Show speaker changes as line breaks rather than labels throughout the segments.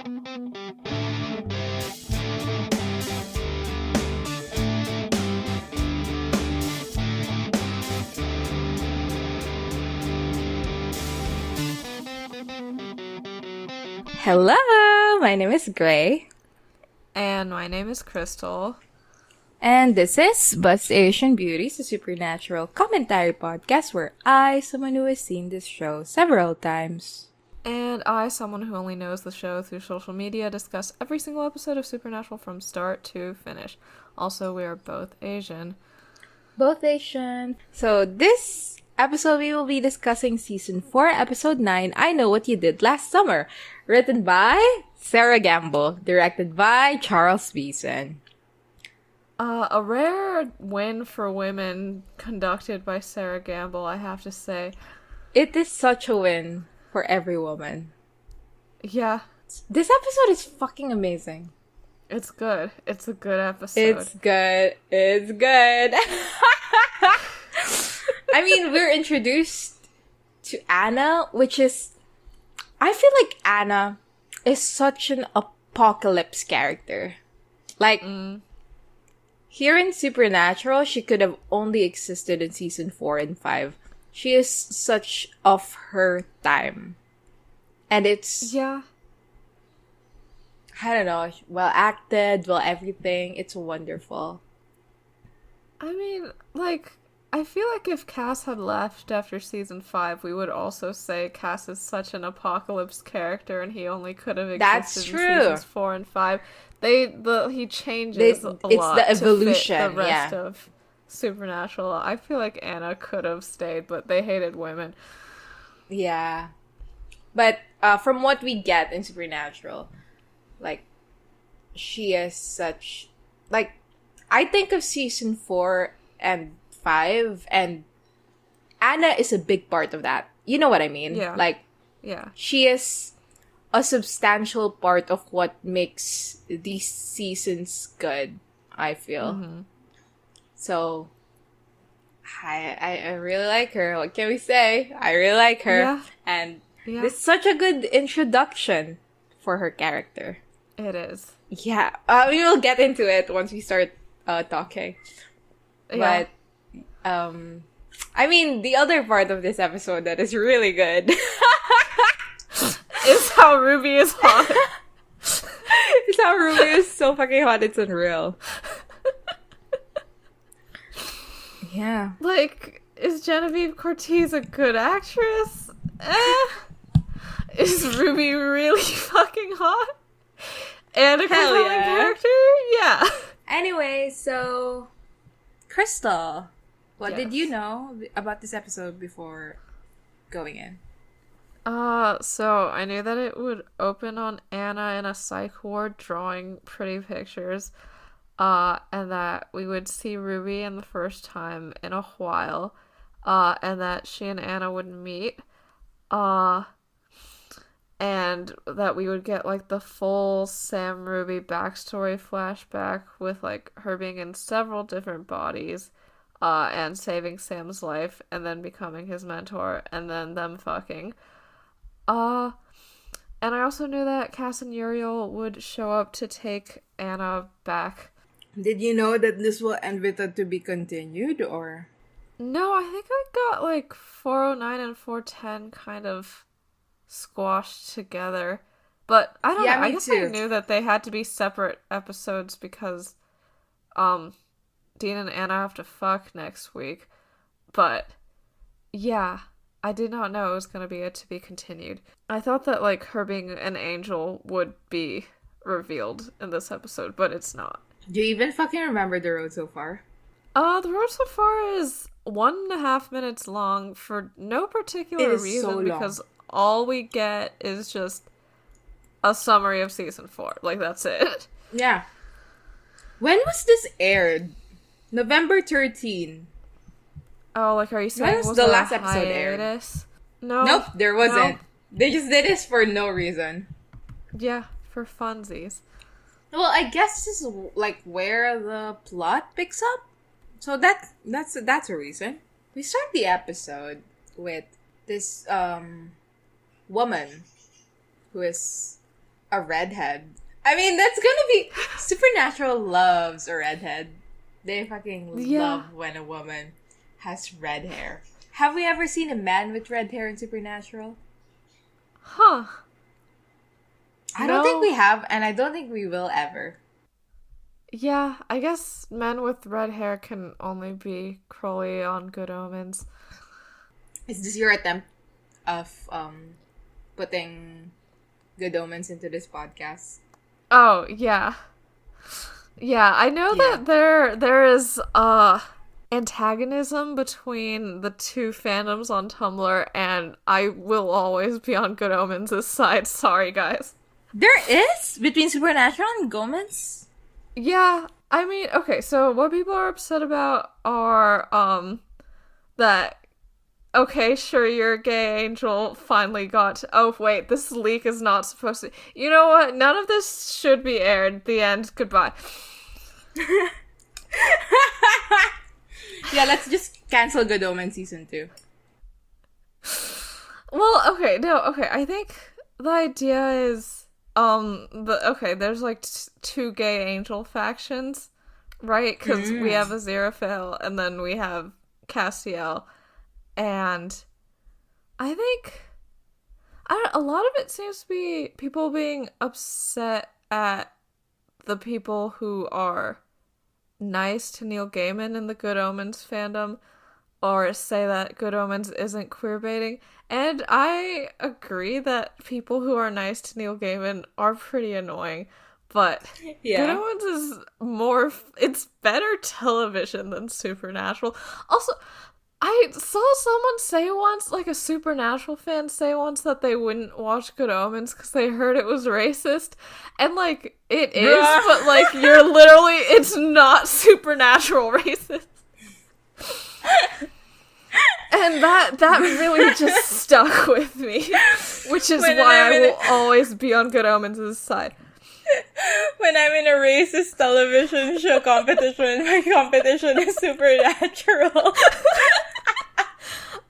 Hello, my name is Gray.
And my name is Crystal.
And this is Buzz Asian Beauties, a supernatural commentary podcast where I, someone who has seen this show several times.
And I, someone who only knows the show through social media, discuss every single episode of Supernatural from start to finish. Also, we are both Asian.
Both Asian. So this episode we will be discussing Season 4, Episode 9, I Know What You Did Last Summer. Written by Sarah Gamble. Directed by Charles Beeson.
A rare win for women conducted by Sarah Gamble, I have to say.
It is such a win for every woman.
Yeah.
This episode is fucking amazing.
It's good. It's a good episode.
It's good. It's good. I mean, we're introduced to Anna, which is... I feel like Anna is such an apocalypse character. Like, here in Supernatural, she could have only existed in Season 4 and 5. She is such of her time. And it's...
Yeah.
I don't know, well acted, well everything. It's wonderful.
I mean, like... I feel like if Cass had left after Season 5, we would also say Cass is such an apocalypse character and he only could have existed in Seasons 4 and 5. He changes a lot
the evolution,
to fit the rest of Supernatural. I feel like Anna could have stayed, but they hated women.
Yeah. But from what we get in Supernatural, like, she is such... Like, I think of Season 4 and 5, and Anna is a big part of that. You know what I mean?
Yeah.
Like,
yeah,
she is a substantial part of what makes these seasons good, I feel.
Mm-hmm.
So, I really like her. What can we say? I really like her.
Yeah.
And it's such a good introduction for her character.
It is.
Yeah. We will get into it once we start talking.
Yeah.
But, I mean, the other part of this episode that is really good
is how Ruby is hot.
It's how Ruby is so fucking hot, it's unreal. Yeah.
Like, is Genevieve Cortez a good actress? Is Ruby really fucking hot? And a compelling character? Yeah.
Anyway, so... Crystal, what
Yes.
did you know about this episode before going in?
So I knew that it would open on Anna in a psych ward drawing pretty pictures, and that we would see Ruby in the first time in a while, and that she and Anna would meet, and that we would get, like, the full Sam Ruby backstory flashback with, like, her being in several different bodies, and saving Sam's life, and then becoming his mentor, and then them fucking. And I also knew that Cass and Uriel would show up to take Anna back.
Did you know that this will end with a to be continued, or?
No, I think I got, like, 409 and 410 kind of squashed together. But I don't know. I guess I knew that they had to be separate episodes because, Dean and Anna have to fuck next week. But, yeah, I did not know it was going to be a to be continued. I thought that, like, her being an angel would be revealed in this episode, but it's not.
Do you even fucking remember the road so far?
The road so far is 1.5 minutes long for no particular reason,
so long.
because all we get is just a summary of Season 4. Like, that's it.
Yeah. When was this aired? November 13.
Oh, like, are you saying
When was
was
the
there
last
a
episode aired?
hiatus? No.
Nope, there wasn't.
No.
They just did this for no reason.
Yeah, for funsies.
Well, I guess this is, like, where the plot picks up. So that's a reason. We start the episode with this woman who is a redhead. I mean, that's gonna be... Supernatural loves a redhead. They fucking love when a woman has red hair. Have we ever seen a man with red hair in Supernatural?
Huh.
I don't think we have, and I don't think we will ever.
Yeah, I guess men with red hair can only be Crowley on Good Omens.
Is this your attempt of putting Good Omens into this podcast?
Oh, yeah. Yeah, I know that there is antagonism between the two fandoms on Tumblr, and I will always be on Good Omens' side. Sorry, guys.
There is? Between Supernatural and Good Omens?
Yeah, I mean, okay, so what people are upset about are, that, okay, sure, you're a gay angel, finally got, oh, wait, this leak is not supposed to, you know what, none of this should be aired, the end, goodbye.
Yeah, let's just cancel Good Omens Season 2.
Well, okay, I think the idea is, there's like two gay angel factions, right? Because we have Aziraphale, and then we have Castiel, and I think a lot of it seems to be people being upset at the people who are nice to Neil Gaiman in the Good Omens fandom, or say that Good Omens isn't queerbaiting. And I agree that people who are nice to Neil Gaiman are pretty annoying, but Good Omens is more... It's better television than Supernatural. Also, I saw someone say once, like a Supernatural fan say once, that they wouldn't watch Good Omens because they heard it was racist. And, like, it is, but, like, you're literally... It's not Supernatural racist. And that really just stuck with me, which is why I will always be on Good Omens' side.
When I'm in a racist television show competition, my competition is Supernatural.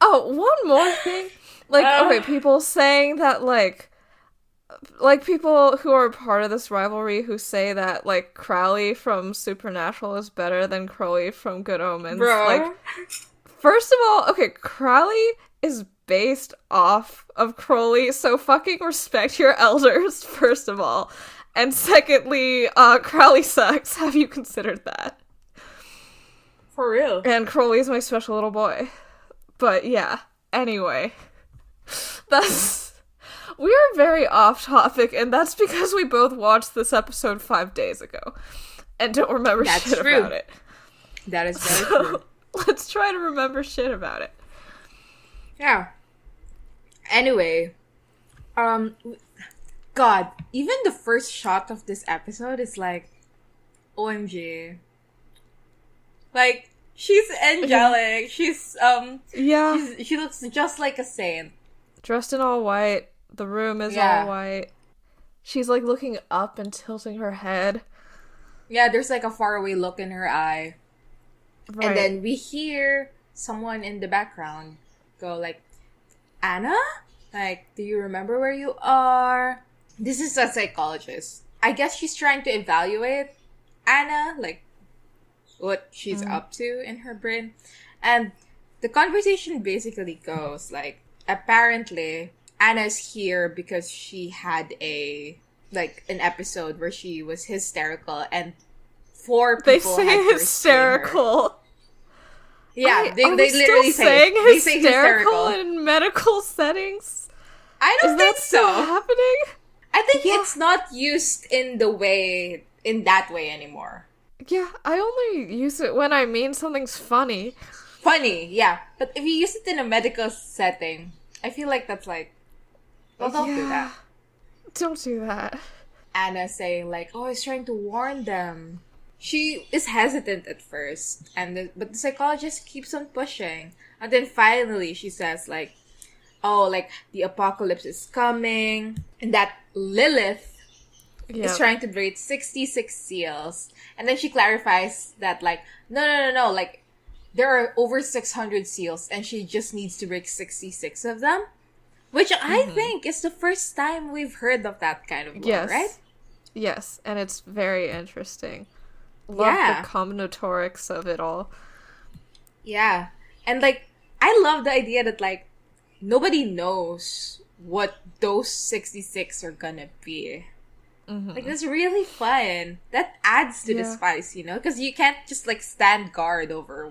Oh, one more thing. Like, okay, people saying that, like, people who are part of this rivalry who say that, like, Crowley from Supernatural is better than Crowley from Good Omens.
Bro.
Like, first of all, okay, Crowley is based off of Crowley, so fucking respect your elders, first of all. And secondly, Crowley sucks. Have you considered that?
For real.
And Crowley's my special little boy. But yeah, anyway. We are very off topic, and that's because we both watched this episode 5 days ago. And don't remember shit about it.
That is very true.
Let's try to remember shit about it.
Yeah. Anyway, God, even the first shot of this episode is like, OMG. Like, she's angelic. She's, she looks just like a saint.
Dressed in all white. The room is all white. She's, like, looking up and tilting her head.
Yeah, there's, like, a faraway look in her eye. Right. And then we hear someone in the background go, like, Anna? Like, do you remember where you are? This is a psychologist. I guess she's trying to evaluate Anna, like, what she's up to in her brain. And the conversation basically goes, like, apparently Anna's here because she had an episode where she was hysterical and 4 people
they say
had to
hysterical.
Yeah, they literally say hysterical
in medical settings.
I don't think so.
Is that still happening?
I think it's not used in that way anymore.
Yeah, I only use it when I mean something's funny.
Funny, yeah. But if you use it in a medical setting, I feel like that's like, well, don't do that.
Don't do that.
Anna saying like, oh, I was trying to warn them. She is hesitant at first, but the psychologist keeps on pushing. And then finally she says like, oh, like, the apocalypse is coming. And that Lilith is trying to break 66 seals. And then she clarifies that like, no, like, there are over 600 seals and she just needs to break 66 of them. Which I think is the first time we've heard of that kind of lore, right?
Yes, and it's very interesting. Love the combinatorics of it all.
Yeah. And, like, I love the idea that, like, nobody knows what those 66 are gonna be. Like, that's really fun. That adds to the spice, you know? Because you can't just, like, stand guard over,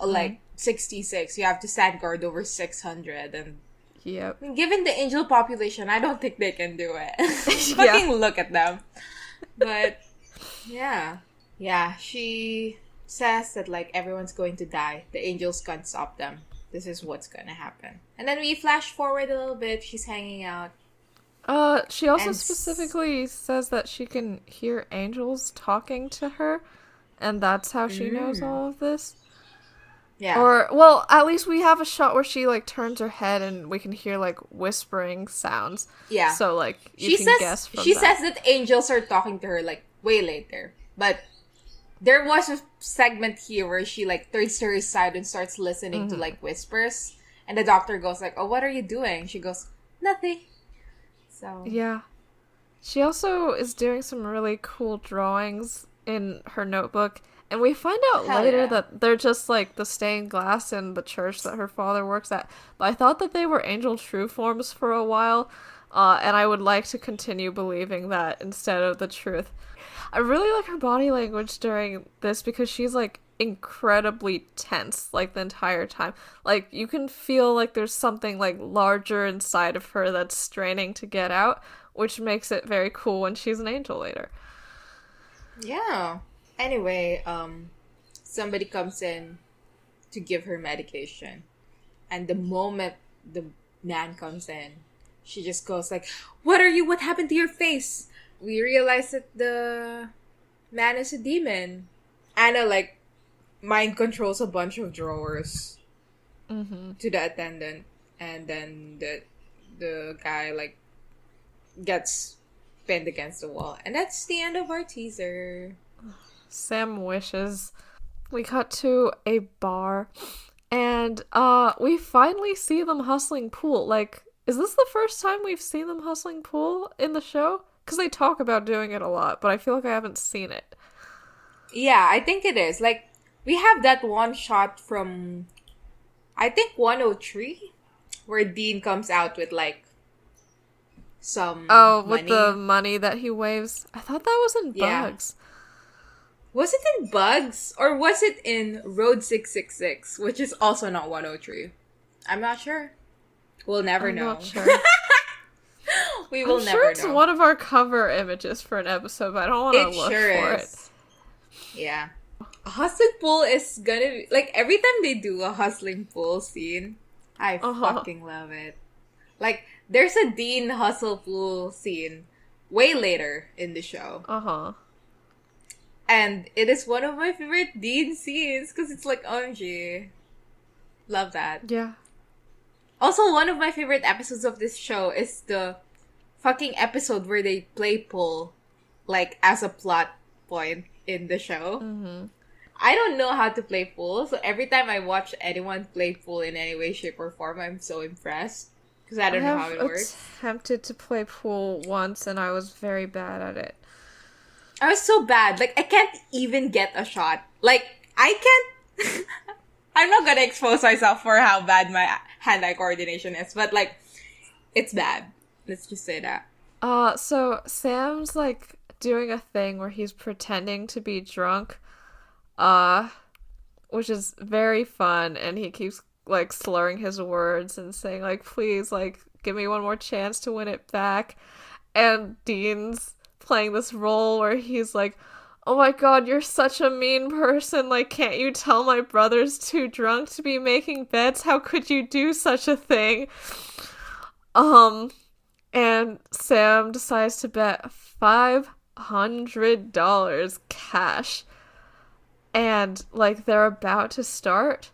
like, 66. You have to stand guard over 600. And
yep.
I mean, given the angel population, I don't think they can do it. Fucking look at them. But, yeah. Yeah, she says that, like, everyone's going to die. The angels can't stop them. This is what's gonna happen. And then we flash forward a little bit. She's hanging out.
She also specifically says that she can hear angels talking to her, and that's how she knows all of this.
Yeah.
Or, well, at least we have a shot where she, like, turns her head and we can hear, like, whispering sounds.
Yeah.
So, like, you can guess from
She says that angels are talking to her, like, way later. But there was a segment here where she, like, turns to her side and starts listening to, like, whispers. And the doctor goes, like, oh, what are you doing? She goes, nothing. So.
Yeah. She also is doing some really cool drawings in her notebook. And we find out later that they're just, like, the stained glass in the church that her father works at. But I thought that they were angel true forms for a while. And I would like to continue believing that instead of the truth. I really like her body language during this because she's, like, incredibly tense, like, the entire time. Like, you can feel like there's something, like, larger inside of her that's straining to get out, which makes it very cool when she's an angel later.
Yeah. Anyway, somebody comes in to give her medication. And the moment the man comes in, she just goes like, what are you? What happened to your face? We realize that the man is a demon. Anna, like, mind controls a bunch of drawers to the attendant. And then the guy, like, gets pinned against the wall. And that's the end of our teaser.
Sam wishes. We cut to a bar. And we finally see them hustling pool. Like, is this the first time we've seen them hustling pool in the show? Because they talk about doing it a lot, but I feel like I haven't seen it.
Yeah, I think it is. Like, we have that one shot from, I think, 103, where Dean comes out with, like, some money.
With the money that he waves. I thought that was in Bugs.
Was it in Bugs? Or was it in Road 666, which is also not 103? I'm not sure. We'll never know.
Not sure.
We will never
know. It's one of our cover images for an episode, but I don't want to look for it.
Yeah. A hustling pool is gonna be, like, every time they do a hustling pool scene, I fucking love it. Like, there's a Dean hustle pool scene way later in the show. And it is one of my favorite Dean scenes because it's like, OMG. Love that.
Yeah.
Also, one of my favorite episodes of this show is the fucking episode where they play pool, like, as a plot point in the show. I don't know how to play pool, so every time I watch anyone play pool in any way, shape, or form, I'm so impressed. Because I don't know how it works.
I attempted to play pool once, and I was very bad at it.
I was so bad. Like, I can't even get a shot. Like, I can't... I'm not gonna expose myself for how bad my hand-eye coordination is, but, like, it's bad. Let's just say that.
So Sam's, like, doing a thing where he's pretending to be drunk, which is very fun, and he keeps, like, slurring his words and saying, like, please, like, give me one more chance to win it back. And Dean's playing this role where he's like, oh my god, you're such a mean person, like, can't you tell my brother's too drunk to be making bets? How could you do such a thing? And Sam decides to bet $500 cash. And, like, they're about to start.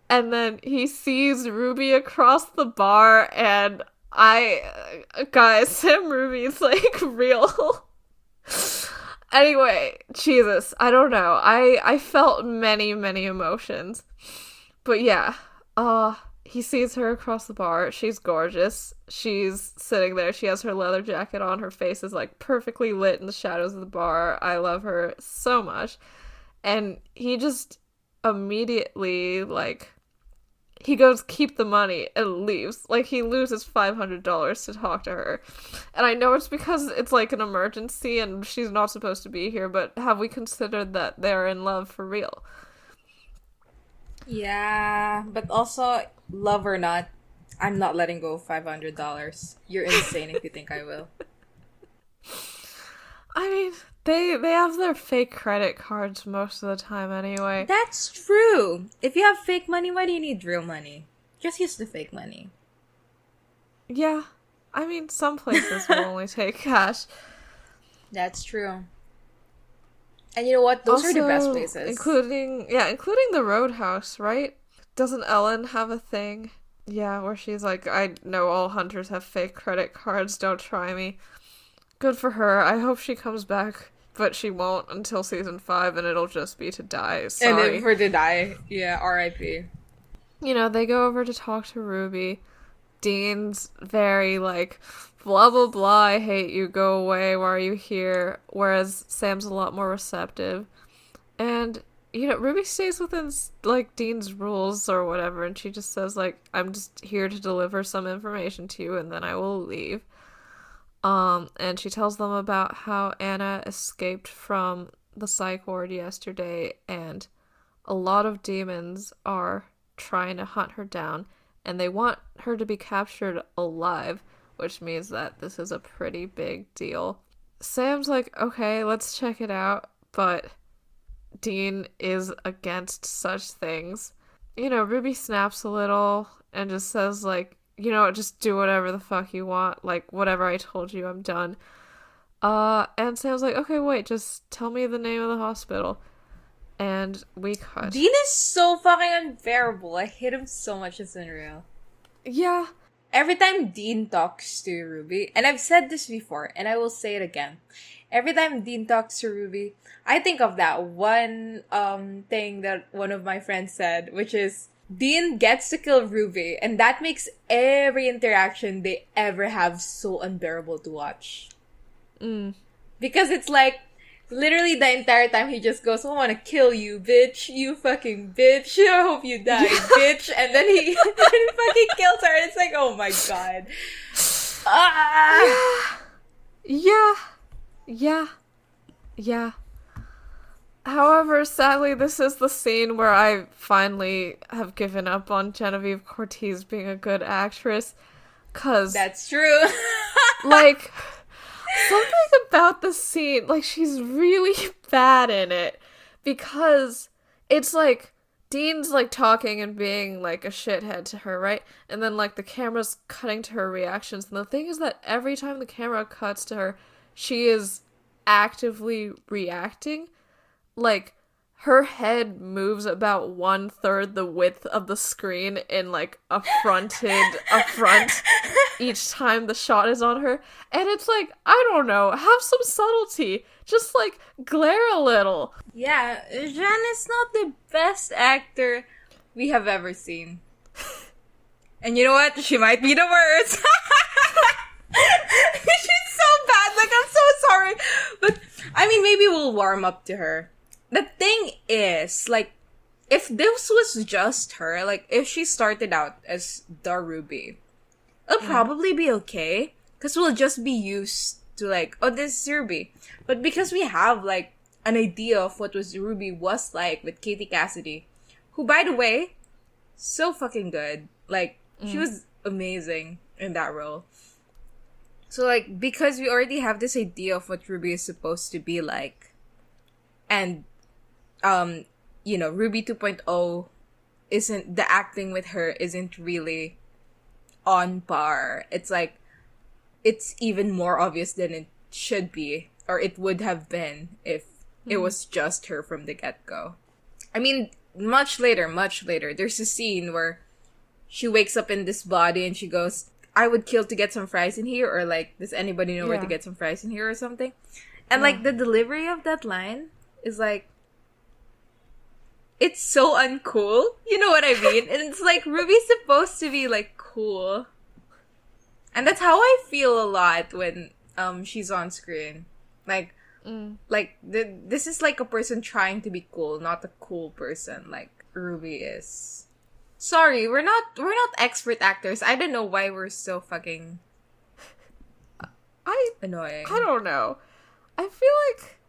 And then he sees Ruby across the bar, and guys, Sam Ruby's, like, real. Anyway, Jesus, I don't know. I felt many, many emotions. But yeah, he sees her across the bar. She's gorgeous. She's sitting there. She has her leather jacket on. Her face is like perfectly lit in the shadows of the bar. I love her so much. And he just immediately, like, he goes, keep the money, and leaves. Like, he loses $500 to talk to her. And I know it's because it's, like, an emergency and she's not supposed to be here, but have we considered that they're in love for real?
Yeah, but also, love or not, I'm not letting go of $500. You're insane if you think I will.
I mean, they have their fake credit cards most of the time anyway.
That's true. If you have fake money, why do you need real money? Just use the fake money.
Yeah. I mean, some places will only take cash.
That's true. And you know what? Those are the best places.
Including the Roadhouse, right? Doesn't Ellen have a thing? Yeah, where she's like, I know all hunters have fake credit cards, don't try me. Good for her. I hope she comes back, but she won't until season 5, and it'll just be to die. Sorry.
And then for to die. Yeah, R.I.P.
You know, they go over to talk to Ruby. Dean's very like, blah, blah, blah, I hate you, go away, why are you here? Whereas Sam's a lot more receptive. And, you know, Ruby stays within, like, Dean's rules or whatever, and she just says, like, I'm just here to deliver some information to you, and then I will leave. And she tells them about how Anna escaped from the psych ward yesterday, and a lot of demons are trying to hunt her down, and they want her to be captured alive, which means that this is a pretty big deal. Sam's like, okay, let's check it out, but Dean is against such things. You know, Ruby snaps a little and just says, like, you know, just do whatever the fuck you want. Like, whatever I told you, I'm done. And Sam's like, okay, wait, just tell me the name of the hospital. And we cut.
Dean is so fucking unbearable. I hate him so much, it's unreal.
Yeah.
Every time Dean talks to Ruby, and I've said this before, and I will say it again. Every time Dean talks to Ruby, I think of that one thing that one of my friends said, which is, Dean gets to kill Ruby, and that makes every interaction they ever have so unbearable to watch. Because it's like, literally the entire time he just goes, I want to kill you, bitch. You fucking bitch. I hope you die, bitch. And then he fucking kills her, and it's like, oh my god.
Yeah. However, sadly, this is the scene where I finally have given up on Genevieve Cortez being a good actress. 'Cause...
That's true.
Like, something about the scene, like, she's really bad in it. Because it's like, Dean's, like, talking and being, like, a shithead to her, right? And then, like, the camera's cutting to her reactions. And the thing is that every time the camera cuts to her, she is actively reacting. Like, her head moves about 1/3 the width of the screen in, like, a front each time the shot is on her. And it's like, I don't know, have some subtlety. Just, like, glare a little.
Yeah, Jeanne is not the best actor we have ever seen. And you know what? She might be the worst. She's so bad. Like, I'm so sorry. But, I mean, maybe we'll warm up to her. The thing is, like, if this was just her, like, if she started out as the Ruby, it'll probably be okay. Because we'll just be used to, like, oh, this is Ruby. But because we have, like, an idea of what Ruby was like with Katie Cassidy, who, by the way, so fucking good. Like, she was amazing in that role. So, like, because we already have this idea of what Ruby is supposed to be like, and you know, Ruby 2.0 isn't, the acting with her isn't really on par. It's like, it's even more obvious than it should be, or it would have been if it was just her from the get-go. I mean, much later, there's a scene where she wakes up in this body and she goes, I would kill to get some fries in here, or like, does anybody know where to get some fries in here or something? And like, the delivery of that line is like, it's so uncool. You know what I mean? And it's like, Ruby's supposed to be, like, cool. And that's how I feel a lot when she's on screen. Like, this is like a person trying to be cool, not a cool person like Ruby is. Sorry, we're not expert actors. I don't know why we're so fucking annoying.
I don't know. I feel like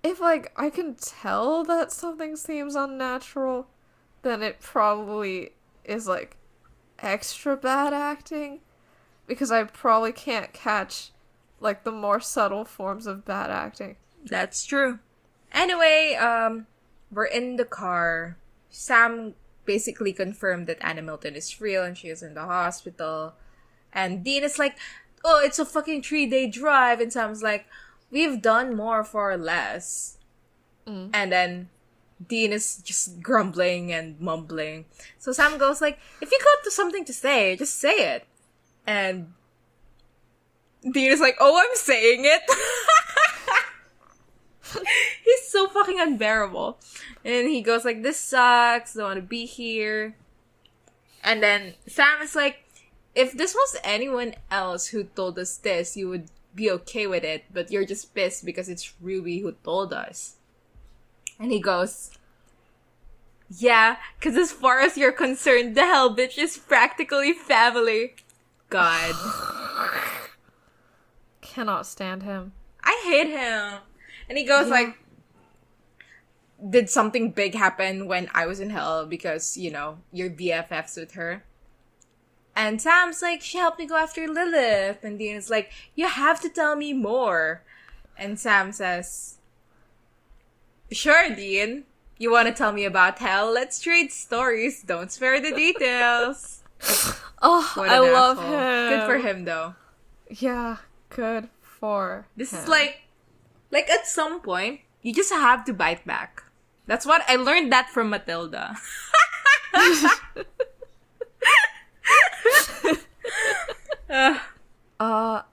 if, like, I can tell that something seems unnatural, then it probably is, like, extra bad acting. Because I probably can't catch, like, the more subtle forms of bad acting.
That's true. Anyway, we're in the car. Sam basically confirmed that Anna Milton is real and she is in the hospital. And Dean is like, oh, it's a fucking 3-day drive. And Sam's like, we've done more for less. And then Dean is just grumbling and mumbling. So Sam goes like, if you got something to say, just say it. And Dean is like, oh, I'm saying it. He's so fucking unbearable. And he goes like, this sucks, don't want to be here. And then Sam is like, if this was anyone else who told us this, you would be okay with it, but you're just pissed because it's Ruby who told us. And he goes, yeah, because as far as you're concerned, the hell bitch is practically family. God.
Cannot stand him.
I hate him. And he goes like, did something big happen when I was in hell because, you know, you're BFFs with her? And Sam's like, she helped me go after Lilith. And Dean is like, you have to tell me more. And Sam says, sure, Dean. You want to tell me about hell? Let's trade stories. Don't spare the details.
Oh, I love him.
Good for him, though.
Yeah, good for
This
him.
is like at some point, you just have to bite back. That's what I learned that from Matilda.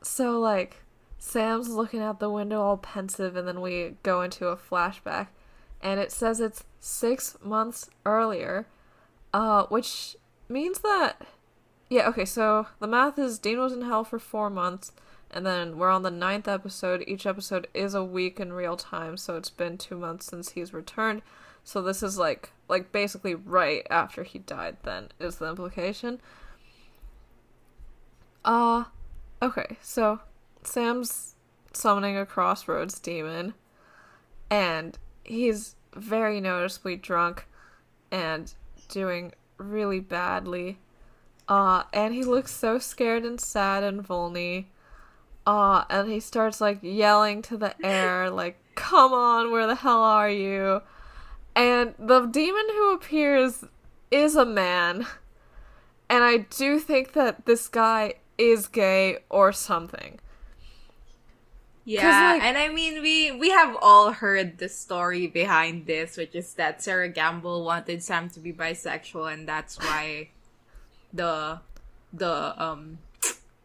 So, like, Sam's looking out the window all pensive, and then we go into a flashback, and it says it's 6 months earlier, which means that, yeah, okay, so the math is Dean was in hell for 4 months, and then we're on the 9th episode. Each episode is a week in real time, so it's been 2 months since he's returned, so this is, like basically right after he died, then, is the implication. Okay, so Sam's summoning a crossroads demon, and he's very noticeably drunk and doing really badly. And he looks so scared and sad and vulny. And he starts, like, yelling to the air, like, come on, where the hell are you? And the demon who appears is a man. And I do think that this guy is gay or something.
Yeah, like, and I mean, we have all heard the story behind this, which is that Sarah Gamble wanted Sam to be bisexual, and that's why the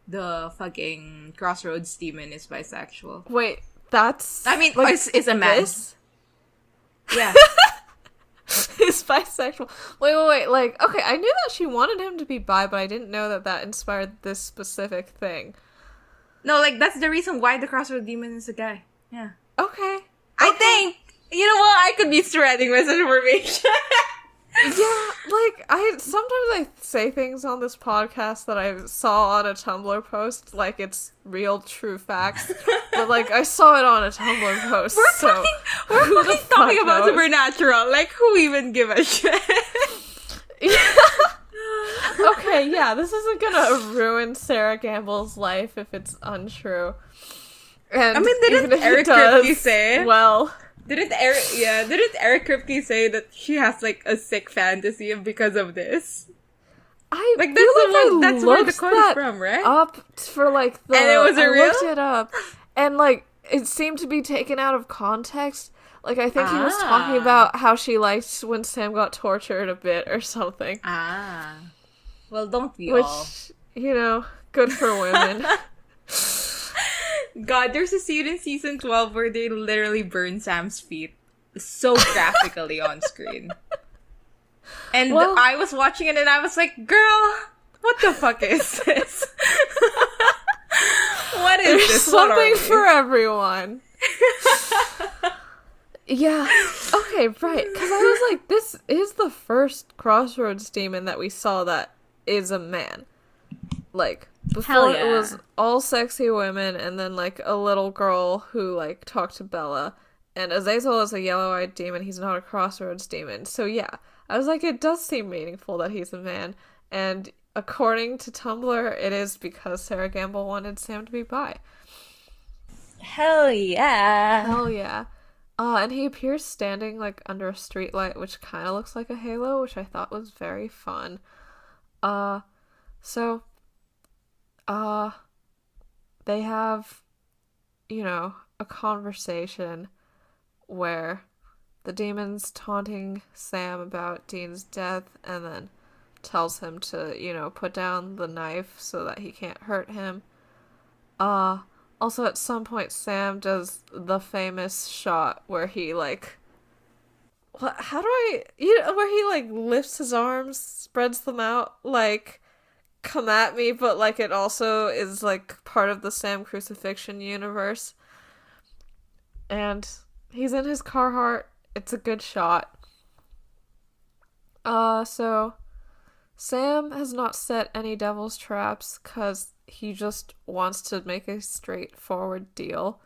fucking Crossroads demon is bisexual.
Wait, that's...
I mean, like, is a man.
This?
Yeah.
He's bisexual. Wait, like, okay, I knew that she wanted him to be bi, but I didn't know that that inspired this specific thing.
No, like, that's the reason why the Crossroad Demon is a guy. Yeah.
Okay.
I think, you know what, I could be spreading misinformation.
Yeah, like, sometimes I say things on this podcast that I saw on a Tumblr post, like it's real, true facts, but, like, I saw it on a Tumblr post,
We're fucking talking about Supernatural, like, who even give a shit?
Yeah. Okay, yeah, this isn't gonna ruin Sarah Gamble's life if it's untrue. And
I mean, didn't Eric Kripke say?
Well...
Didn't Eric Kripke say that she has, like, a sick fantasy because of this? That's where the quote's from, right?
Up for, like, the...
And it was
I
real?
looked it up, and, like, it seemed to be taken out of context. Like, I think he was talking about how she liked when Sam got tortured a bit or something.
Well, don't we
all?
Which,
you know, good for women.
God, there's a scene in season 12 where they literally burn Sam's feet. so graphically on screen. And I was watching it and I was like, girl, what the fuck is this? What is
There's
this?
Something for everyone. Yeah. Okay, right. Because I was like, this is the first Crossroads demon that we saw that is a man. Like, before it was all sexy women and then, like, a little girl who, like, talked to Bella. And Azazel is a yellow-eyed demon. He's not a Crossroads demon. So, yeah. I was like, it does seem meaningful that he's a man. And according to Tumblr, it is because Sarah Gamble wanted Sam to be bi.
Hell yeah.
Hell yeah. And he appears standing, like, under a streetlight, which kind of looks like a halo, which I thought was very fun. They have, you know, a conversation where the demon's taunting Sam about Dean's death and then tells him to, you know, put down the knife so that he can't hurt him. Also, at some point, Sam does the famous shot where he, like... where he, like, lifts his arms, spreads them out, like, come at me, but, like, it also is, like, part of the Sam crucifixion universe. And he's in his Carhartt. It's a good shot. So... Sam has not set any devil's traps, because he just wants to make a straightforward deal.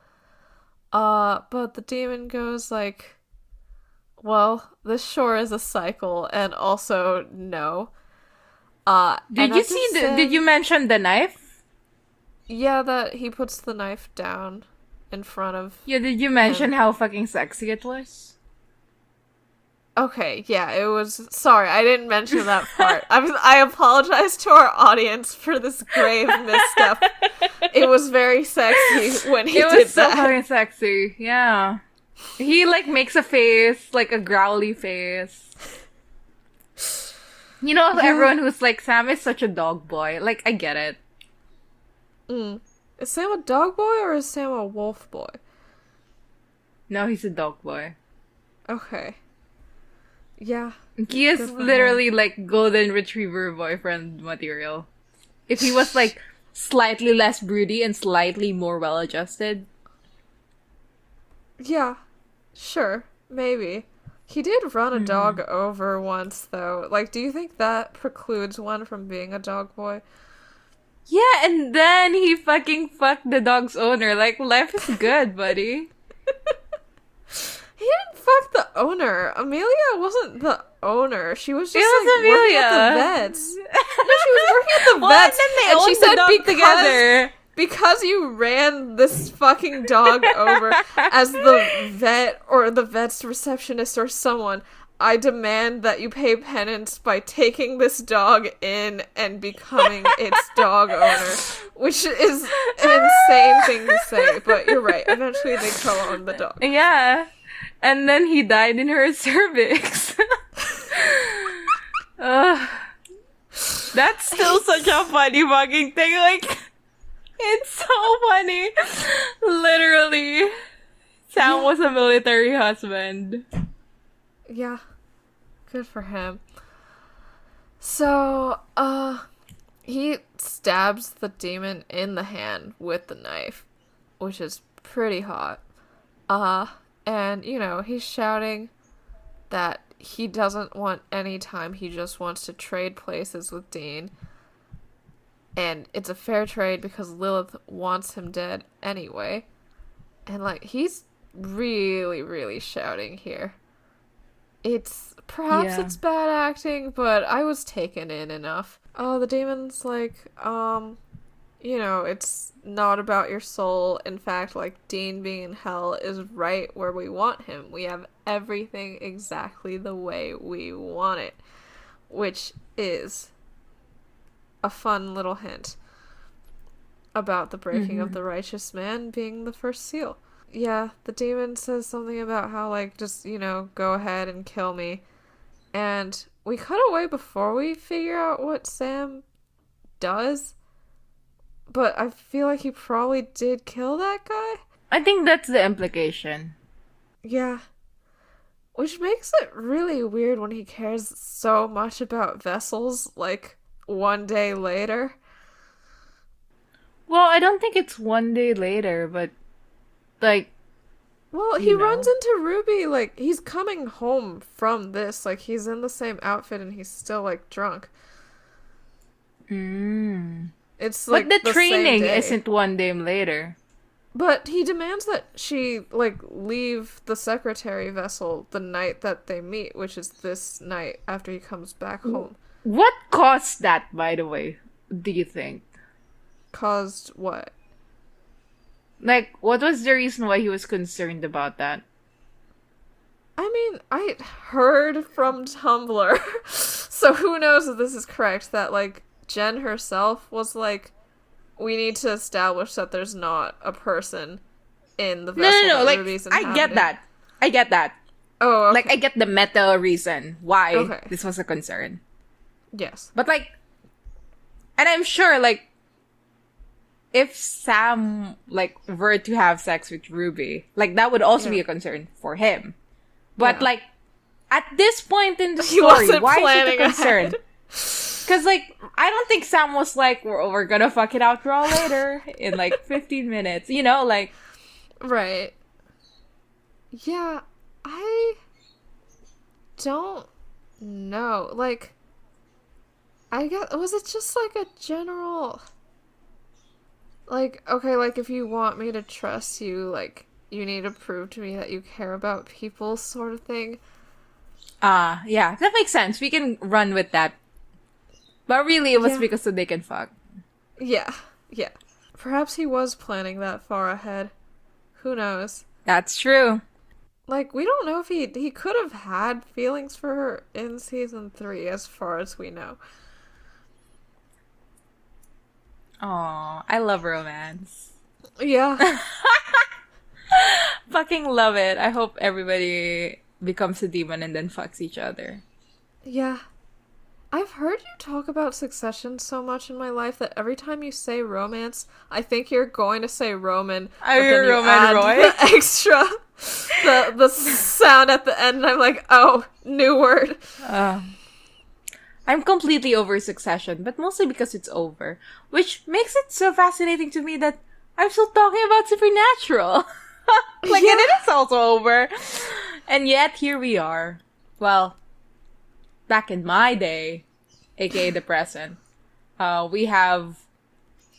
But the demon goes like, well, this sure is a cycle, and also no.
Did you mention the knife?
Yeah, that he puts the knife down in front of
did you mention how fucking sexy it was?
Okay, yeah, it was... Sorry, I didn't mention that part. I apologize to our audience for this grave misstep. It was very sexy when he did that. It was
so fucking sexy, yeah. He, like, makes a face, like a growly face. You know, everyone who's like, Sam is such a dog boy. Like, I get it.
Is Sam a dog boy or is Sam a wolf boy?
No, he's a dog boy.
Okay. Yeah.
He is literally like golden retriever boyfriend material. If he was like slightly less broody and slightly more well-adjusted.
Yeah. Sure. Maybe. He did run a dog over once, though. Like, do you think that precludes one from being a dog boy?
Yeah, and then he fucking fucked the dog's owner. Like, life is good, buddy.
He didn't fuck the owner. Amelia wasn't the owner. She was just
Amelia.
Working at the vets. No, she was working at the vets.
And then they owned the dog together.
Because you ran this fucking dog over as the vet or the vet's receptionist or someone, I demand that you pay penance by taking this dog in and becoming its dog owner. Which is an insane thing to say, but you're right. Eventually they co-own the dog.
Yeah. And then he died in her cervix. That's still such a funny fucking thing. Like, it's so funny. Literally. Sam was a military husband.
Yeah. Good for him. So, he stabs the demon in the hand with the knife, which is pretty hot. And, you know, he's shouting that he doesn't want any time, he just wants to trade places with Dean. And it's a fair trade because Lilith wants him dead anyway. And, like, he's really, really shouting here. Perhaps it's bad acting, but I was taken in enough. Oh, the demon's like, you know, it's not about your soul. In fact, like, Dean being in hell is right where we want him. We have everything exactly the way we want it. Which is a fun little hint about the breaking of the righteous man being the first seal. Yeah, the demon says something about how, like, just, you know, go ahead and kill me. And we cut away before we figure out what Sam does. But I feel like he probably did kill that guy.
I think that's the implication.
Yeah. Which makes it really weird when he cares so much about vessels, like, one day later.
Well, I don't think it's one day later, but, like,
well, he runs into Ruby, like, he's coming home from this, like, he's in the same outfit and he's still, like, drunk. It's, like,
but the training
same day.
isn't one day later.
But he demands that she, like, leave the secretary vessel the night that they meet, which is this night after he comes back home.
What caused that, by the way, do you think?
Caused what?
Like, what was the reason why he was concerned about that?
I mean, I heard from Tumblr, so who knows if this is correct, that, like, Jen herself was like, we need to establish that there's not a person in the vessel.
No, like, I get that.
Oh, okay.
Like, I get the meta reason why this was a concern.
Yes.
But, like, and I'm sure, like, if Sam, like, were to have sex with Ruby, like, that would also be a concern for him. But, like, at this point in the story, why is it a concern? Because, like, I don't think Sam was like, we're gonna fuck it out raw later in, like, 15 minutes. You know, like...
Right. Yeah, I don't know. Like, was it just, like, a general... Like, okay, like, if you want me to trust you, like, you need to prove to me that you care about people sort of thing.
Yeah, that makes sense. We can run with that. But really, it was because so they can fuck.
Yeah. Perhaps he was planning that far ahead. Who knows?
That's true.
Like, we don't know if he could have had feelings for her in season 3, as far as we know.
Aw, I love romance.
Yeah.
Fucking love it. I hope everybody becomes a demon and then fucks each other.
Yeah. I've heard you talk about Succession so much in my life that every time you say romance, I think you're going to say Roman.
Are you Roman Roy?
The extra, the sound at the end, and I'm like, oh, new word.
I'm completely over Succession, but mostly because it's over. Which makes it so fascinating to me that I'm still talking about Supernatural. Like, and it is also over. And yet, here we are. Well, back in my day, aka the present, we have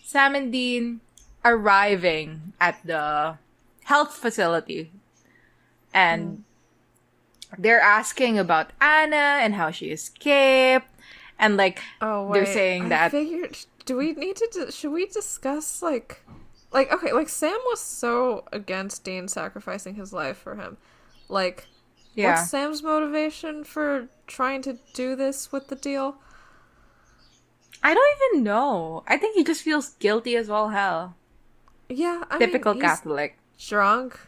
Sam and Dean arriving at the health facility. And they're asking about Anna and how she escaped. And, like, they're saying that...
do we need to... should we discuss, like, okay, like, Sam was so against Dean sacrificing his life for him. Like, what's Sam's motivation for trying to do this with the deal?
I don't even know. I think he just feels guilty as all hell.
Yeah,
Typical Catholic.
Drunk.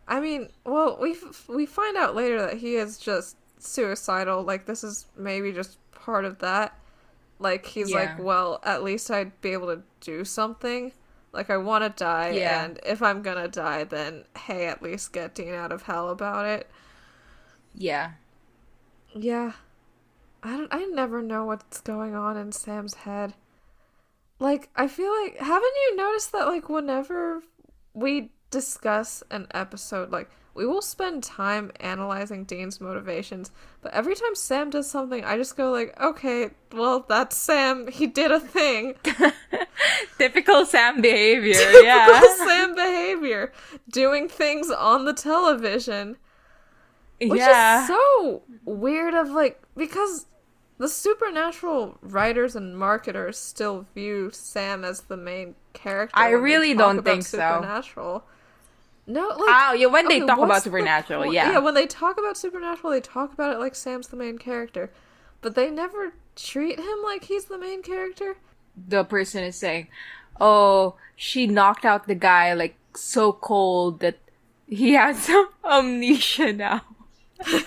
I mean, well, we find out later that he is just suicidal. Like, this is maybe just part of that. Like, he's like, well, at least I'd be able to do something. Like, I want to die, and if I'm gonna die, then, hey, at least get Dean out of hell about it.
Yeah.
Yeah. I never know what's going on in Sam's head. Like, I feel like, haven't you noticed that, like, whenever we discuss an episode, like, we will spend time analyzing Dean's motivations, but every time Sam does something, I just go like, okay, well, that's Sam. He did a thing.
Typical Sam behavior,
Typical Sam behavior. Doing things on the television. Which is so weird of, like, because the Supernatural writers and marketers still view Sam as the main character.
I really don't think
Supernatural. No, like...
when they talk about Supernatural,
Yeah, when they talk about Supernatural, they talk about it like Sam's the main character. But they never treat him like he's the main character.
The person is saying, oh, she knocked out the guy, like, so cold that he has amnesia now. I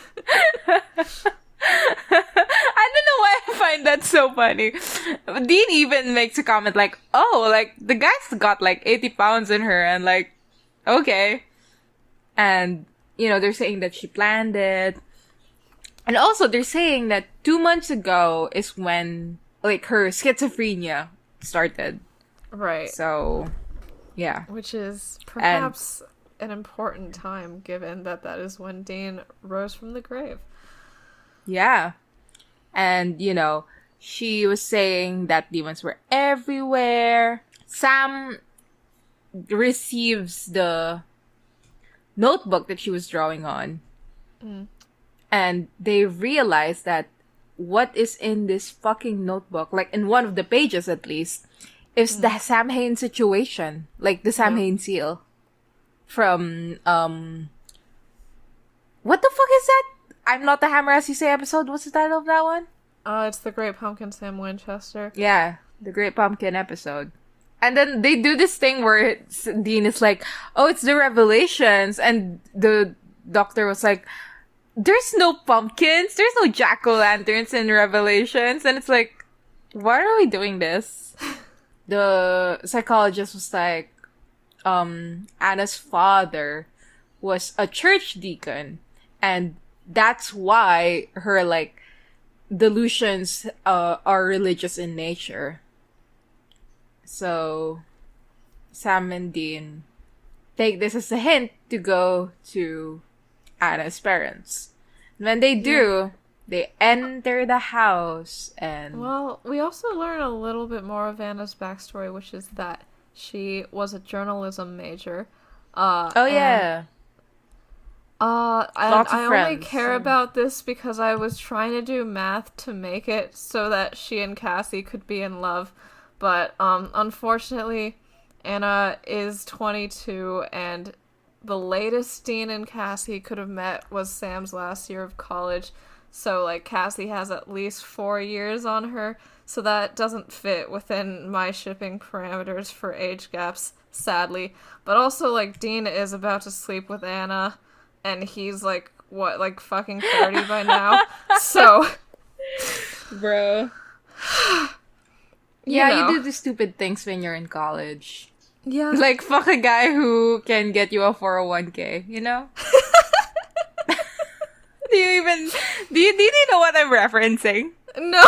don't know why I find that so funny. Dean even makes a comment like, oh, like, the guy's got, like, 80 pounds in her, and, like, okay. And they're saying that she planned it. And also, they're saying that 2 months ago is when, like, her schizophrenia started.
Right.
So, yeah.
Which is perhaps an important time, given that is when Dean rose from the grave.
Yeah. And, she was saying that demons were everywhere. Sam receives the notebook that she was drawing on.
Mm.
And they realize that what is in this fucking notebook, like in one of the pages at least, is the Samhain situation. Like the Samhain seal. From, what the fuck is that? I'm Not the Hammer As You Say episode? What's the title of that one?
It's The Great Pumpkin, Sam Winchester.
Yeah, The Great Pumpkin episode. And then they do this thing where Dean is like, oh, it's the Revelations. And the doctor was like, there's no pumpkins. There's no jack-o'-lanterns in Revelations. And it's like, why are we doing this? The psychologist was like, Anna's father was a church deacon. And that's why her, like, delusions are religious in nature. So, Sam and Dean take this as a hint to go to Anna's parents. When they do, they enter the house and...
Well, we also learn a little bit more of Anna's backstory, which is that she was a journalism major.
yeah.
I only care about this because I was trying to do math to make it so that she and Cassie could be in love. But, unfortunately, Anna is 22, and the latest Dean and Cassie could have met was Sam's last year of college. So, like, Cassie has at least 4 years on her, so that doesn't fit within my shipping parameters for age gaps, sadly. But also, like, Dean is about to sleep with Anna, and he's, like, what, like, fucking 30 by now? So...
Bro. You do the stupid things when you're in college.
Yeah.
Like, fuck a guy who can get you a 401k, you know? Do you know what I'm referencing?
No!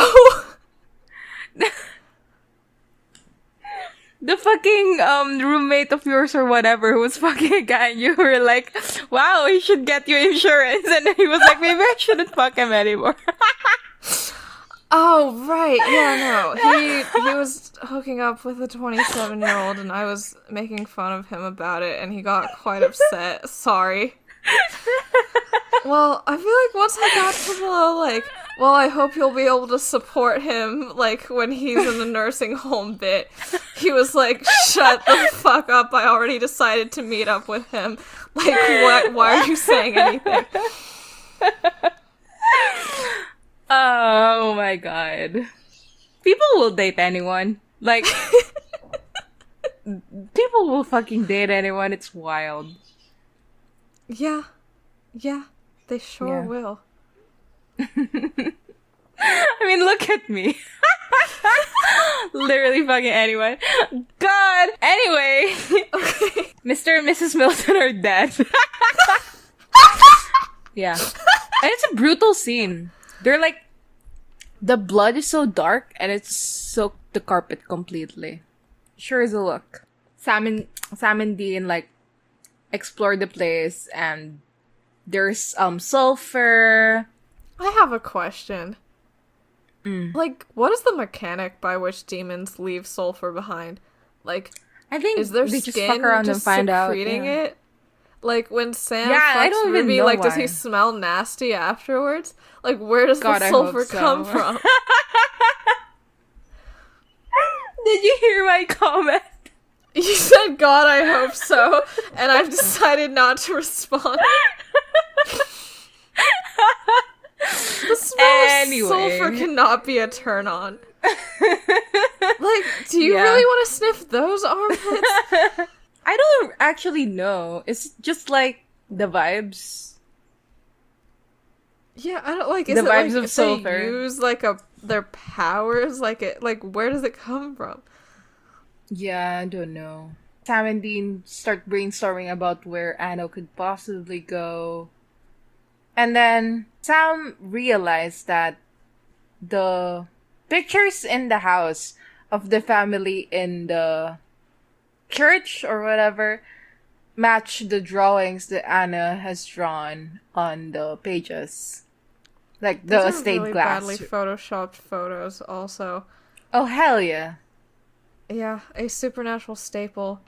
The fucking, roommate of yours or whatever who was fucking a guy and you were like, wow, he should get you insurance. And then he was like, maybe I shouldn't fuck him anymore.
Oh, right. Yeah, no. He was hooking up with a 27-year-old and I was making fun of him about it and he got quite upset. Sorry. Well, I feel like once I got to the, like, well, I hope you'll be able to support him, like, when he's in the nursing home bit, he was like, shut the fuck up, I already decided to meet up with him. Like, what? Why are you saying anything?
Oh my god. People will date anyone. Like, people will fucking date anyone. It's wild.
Yeah. Yeah. They sure will.
I mean, look at me. Literally fucking anyone. God! Anyway. Okay. Mr. and Mrs. Milton are dead. Yeah. And it's a brutal scene. They're like, the blood is so dark and it's soaked the carpet completely. Sure as a look. Sam and Dean, like, explore the place and there's, sulfur.
I have a question. Like, what is the mechanic by which demons leave sulfur behind? Like,
I think
is their
they
skin
just fuck around and find out.
secreting it? Like, when Sam
I don't
fucks Ruby, like,
why.
does he smell nasty afterwards? Like, where does the sulfur come from?
Did you hear my comment?
You said, God, I hope so, and I've decided not to respond. The smell of sulfur cannot be a turn on. Like, do you really want to sniff those armpits?
I don't actually know. It's just like the vibes.
Yeah, I don't like.
Is the vibes of sulfur.
They use like their powers, like it. Like, where does it come from?
Yeah, I don't know. Sam and Dean start brainstorming about where Anna could possibly go. And then Sam realized that the pictures in the house of the family in the church or whatever match the drawings that Anna has drawn on the pages. Like the stained
really
glass.
Badly photoshopped photos also.
Oh, hell yeah.
Yeah, a Supernatural staple.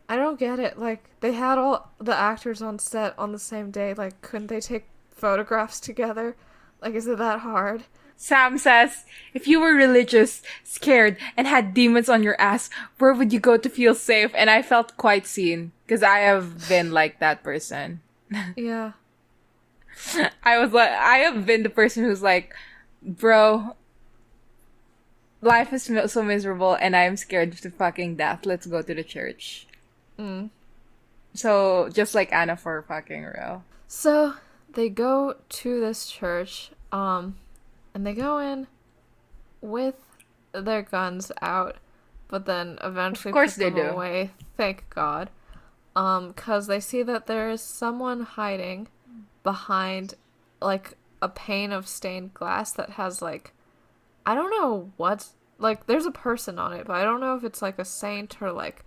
I don't get it. Like, they had all the actors on set on the same day. Like, couldn't they take photographs together? Like, is it that hard?
Sam says, if you were religious, scared, and had demons on your ass, where would you go to feel safe? And I felt quite seen, because I have been like that person.
Yeah.
I have been the person who's like, bro, life is so miserable, and I'm scared to fucking death. Let's go to the church. So, just like Anna for fucking real.
So, they go to this church, and they go in with their guns out, but then eventually put them away. Thank God. Because they see that there is someone hiding behind, like, a pane of stained glass that has, like, I don't know what, like, there's a person on it, but I don't know if it's, like, a saint or, like,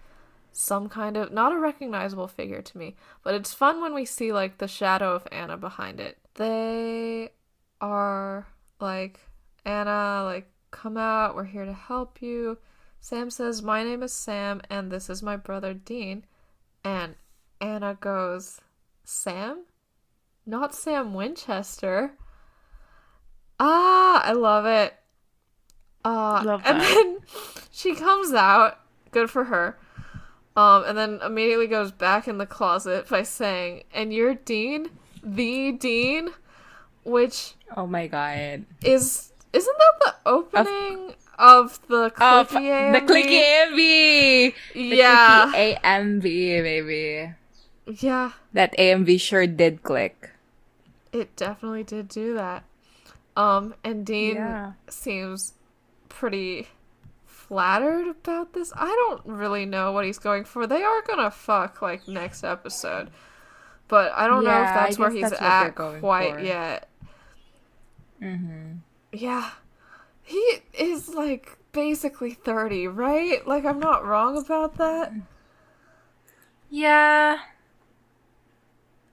some kind of, not a recognizable figure to me, but it's fun when we see, like, the shadow of Anna behind it. They are like, Anna, like, come out, we're here to help you. Sam says, my name is Sam, and this is my brother Dean. And Anna goes, Sam? Not Sam Winchester. I love it.
Love that.
And then she comes out, good for her, and then immediately goes back in the closet by saying, and you're Dean? The Dean? Which...
Oh my god.
Isn't that the opening of the Clicky AMV?
The Clicky AMV!
Yeah.
The Clicky AMV, baby.
Yeah.
That AMV sure did click.
It definitely did do that. And Dean seems pretty flattered about this. I don't really know what he's going for. They are gonna fuck, like, next episode. But I don't know if that's where he's at quite yet.
Mm-hmm.
Yeah. He is, like, basically 30, right? Like, I'm not wrong about that?
Yeah.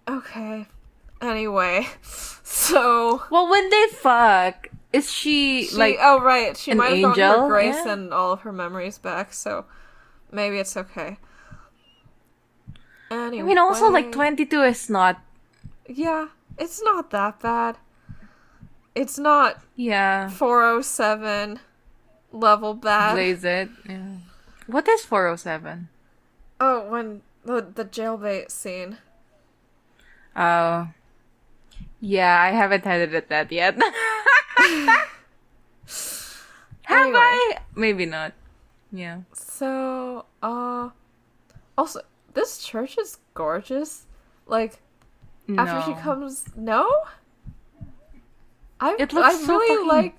Okay. Anyway. So...
Well, when they fuck, is she like...
Oh, right. She might have gotten her grace
yeah.
and all of her memories back, so maybe it's okay. Anyway.
I mean, also, like, 22 is not...
Yeah, it's not that bad. It's not 407 level bad.
Blaze it. Yeah. What is 407?
Oh, when the jailbait scene.
Oh. Yeah, I haven't had it at that yet. Have I? Maybe not. Yeah.
So, also, this church is gorgeous. Like, after she comes... No?
It looks so
really
fucking...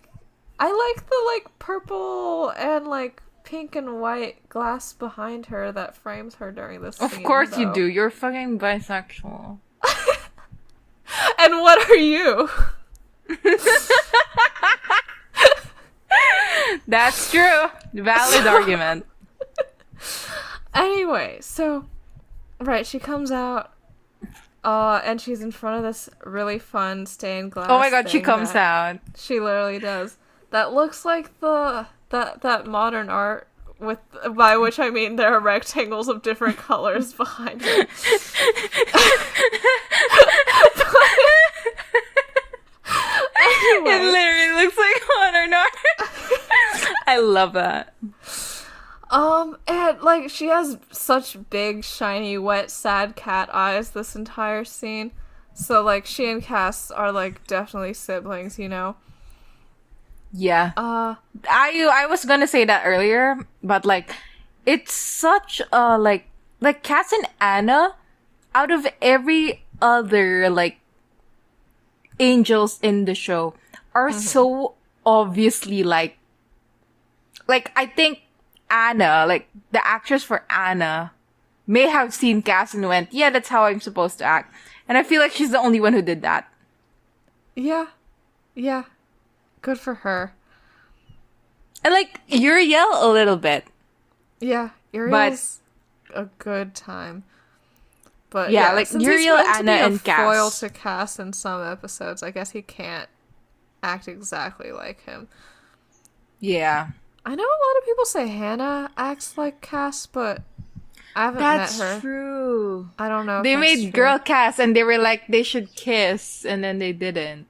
I like the, like, purple and, like, pink and white glass behind her that frames her during this scene.
Of course you do. You're fucking bisexual.
And what are you?
That's true. Valid argument.
Anyway, so... Right, she comes out... and she's in front of this really fun stained glass.
Oh my god, she comes out.
She literally does. That looks like that modern art with, by which I mean there are rectangles of different colors behind her. Anyway.
It literally looks like modern art. I love that.
And, like, she has such big, shiny, wet, sad cat eyes this entire scene. So, like, she and Cass are, like, definitely siblings, you know?
Yeah. I was gonna say that earlier, but, like, it's such a, like, Cass and Anna, out of every other, like, angels in the show, are so obviously, like, I think Anna, like, the actress for Anna, may have seen Cass and went, yeah, that's how I'm supposed to act. And I feel like she's the only one who did that.
Yeah. Yeah. Good for her.
And like, Uriel a little bit.
Yeah, Uriel's a good time. But
yeah, like Uriel, Anna, and Cass.
Foil to Cass in some episodes. I guess he can't act exactly like him.
Yeah.
I know a lot of people say Hannah acts like Cass, but I haven't met her.
That's true.
I don't know.
They made girl Cass, and they were like, they should kiss, and then they didn't.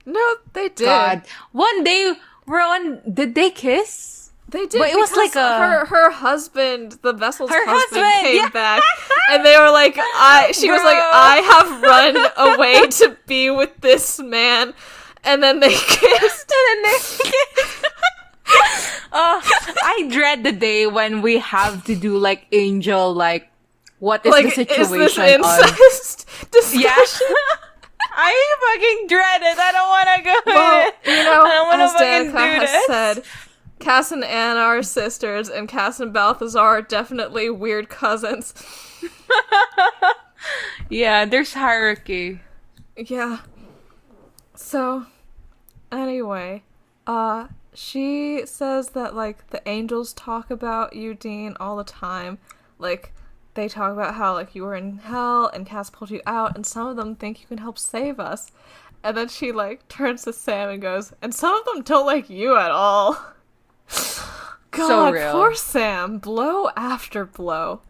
No, they did.
God. One day, did they kiss?
They did,
but it was like
her husband, the vessel's husband came back, and they were like, she was like, I have run away to be with this man, and then they kissed.
I dread the day when we have to do like Angel, like, what is
like,
the situation
is this incest discussion?
Yeah. I fucking dread it. I don't want to go.
Well, you know,
I don't want to fucking
Danica
do
has
this.
said, Cass and Anna are sisters, and Cass and Balthazar are definitely weird cousins.
Yeah, there's hierarchy.
Yeah. So, anyway, she says that, like, the angels talk about you, Dean, all the time. Like, they talk about how, like, you were in hell, and Cass pulled you out, and some of them think you can help save us. And then she, like, turns to Sam and goes, and some of them don't like you at all. God,
so real.
Poor Sam. Blow after blow.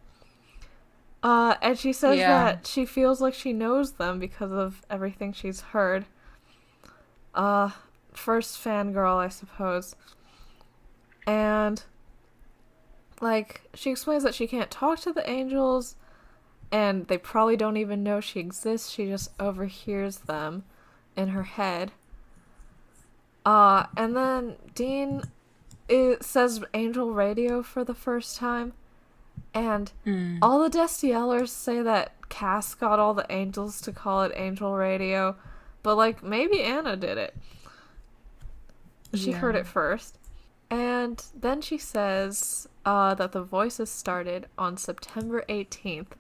And she says that she feels like she knows them because of everything she's heard. First fangirl, I suppose. And, like, she explains that she can't talk to the angels, and they probably don't even know she exists. She just overhears them in her head. And then Dean... It says angel radio for the first time, and all the Destielers say that Cass got all the angels to call it angel radio, but, like, maybe Anna did it. She heard it first. And then she says that the voices started on September 18th.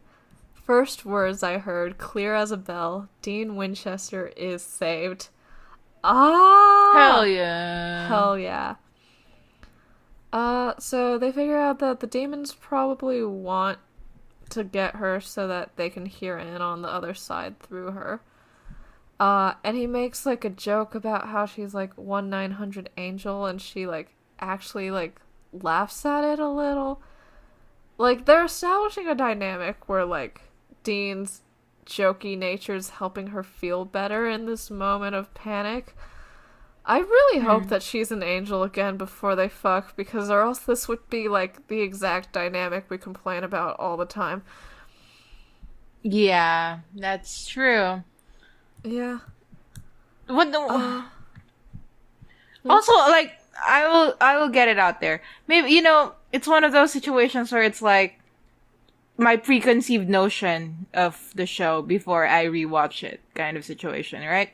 First words I heard, clear as a bell, Dean Winchester is saved.
Hell yeah.
Hell yeah. So they figure out that the demons probably want to get her so that they can hear in on the other side through her. And he makes, like, a joke about how she's, like, 1/900 angel, and she, like, actually, like, laughs at it a little. Like, they're establishing a dynamic where, like, Dean's jokey nature's helping her feel better in this moment of panic. I really hope that she's an angel again before they fuck, because or else this would be, like, the exact dynamic we complain about all the time.
Yeah, that's true.
Yeah.
What the... Also, like, I will get it out there. Maybe, you know, it's one of those situations where it's like my preconceived notion of the show before I rewatch it kind of situation, right?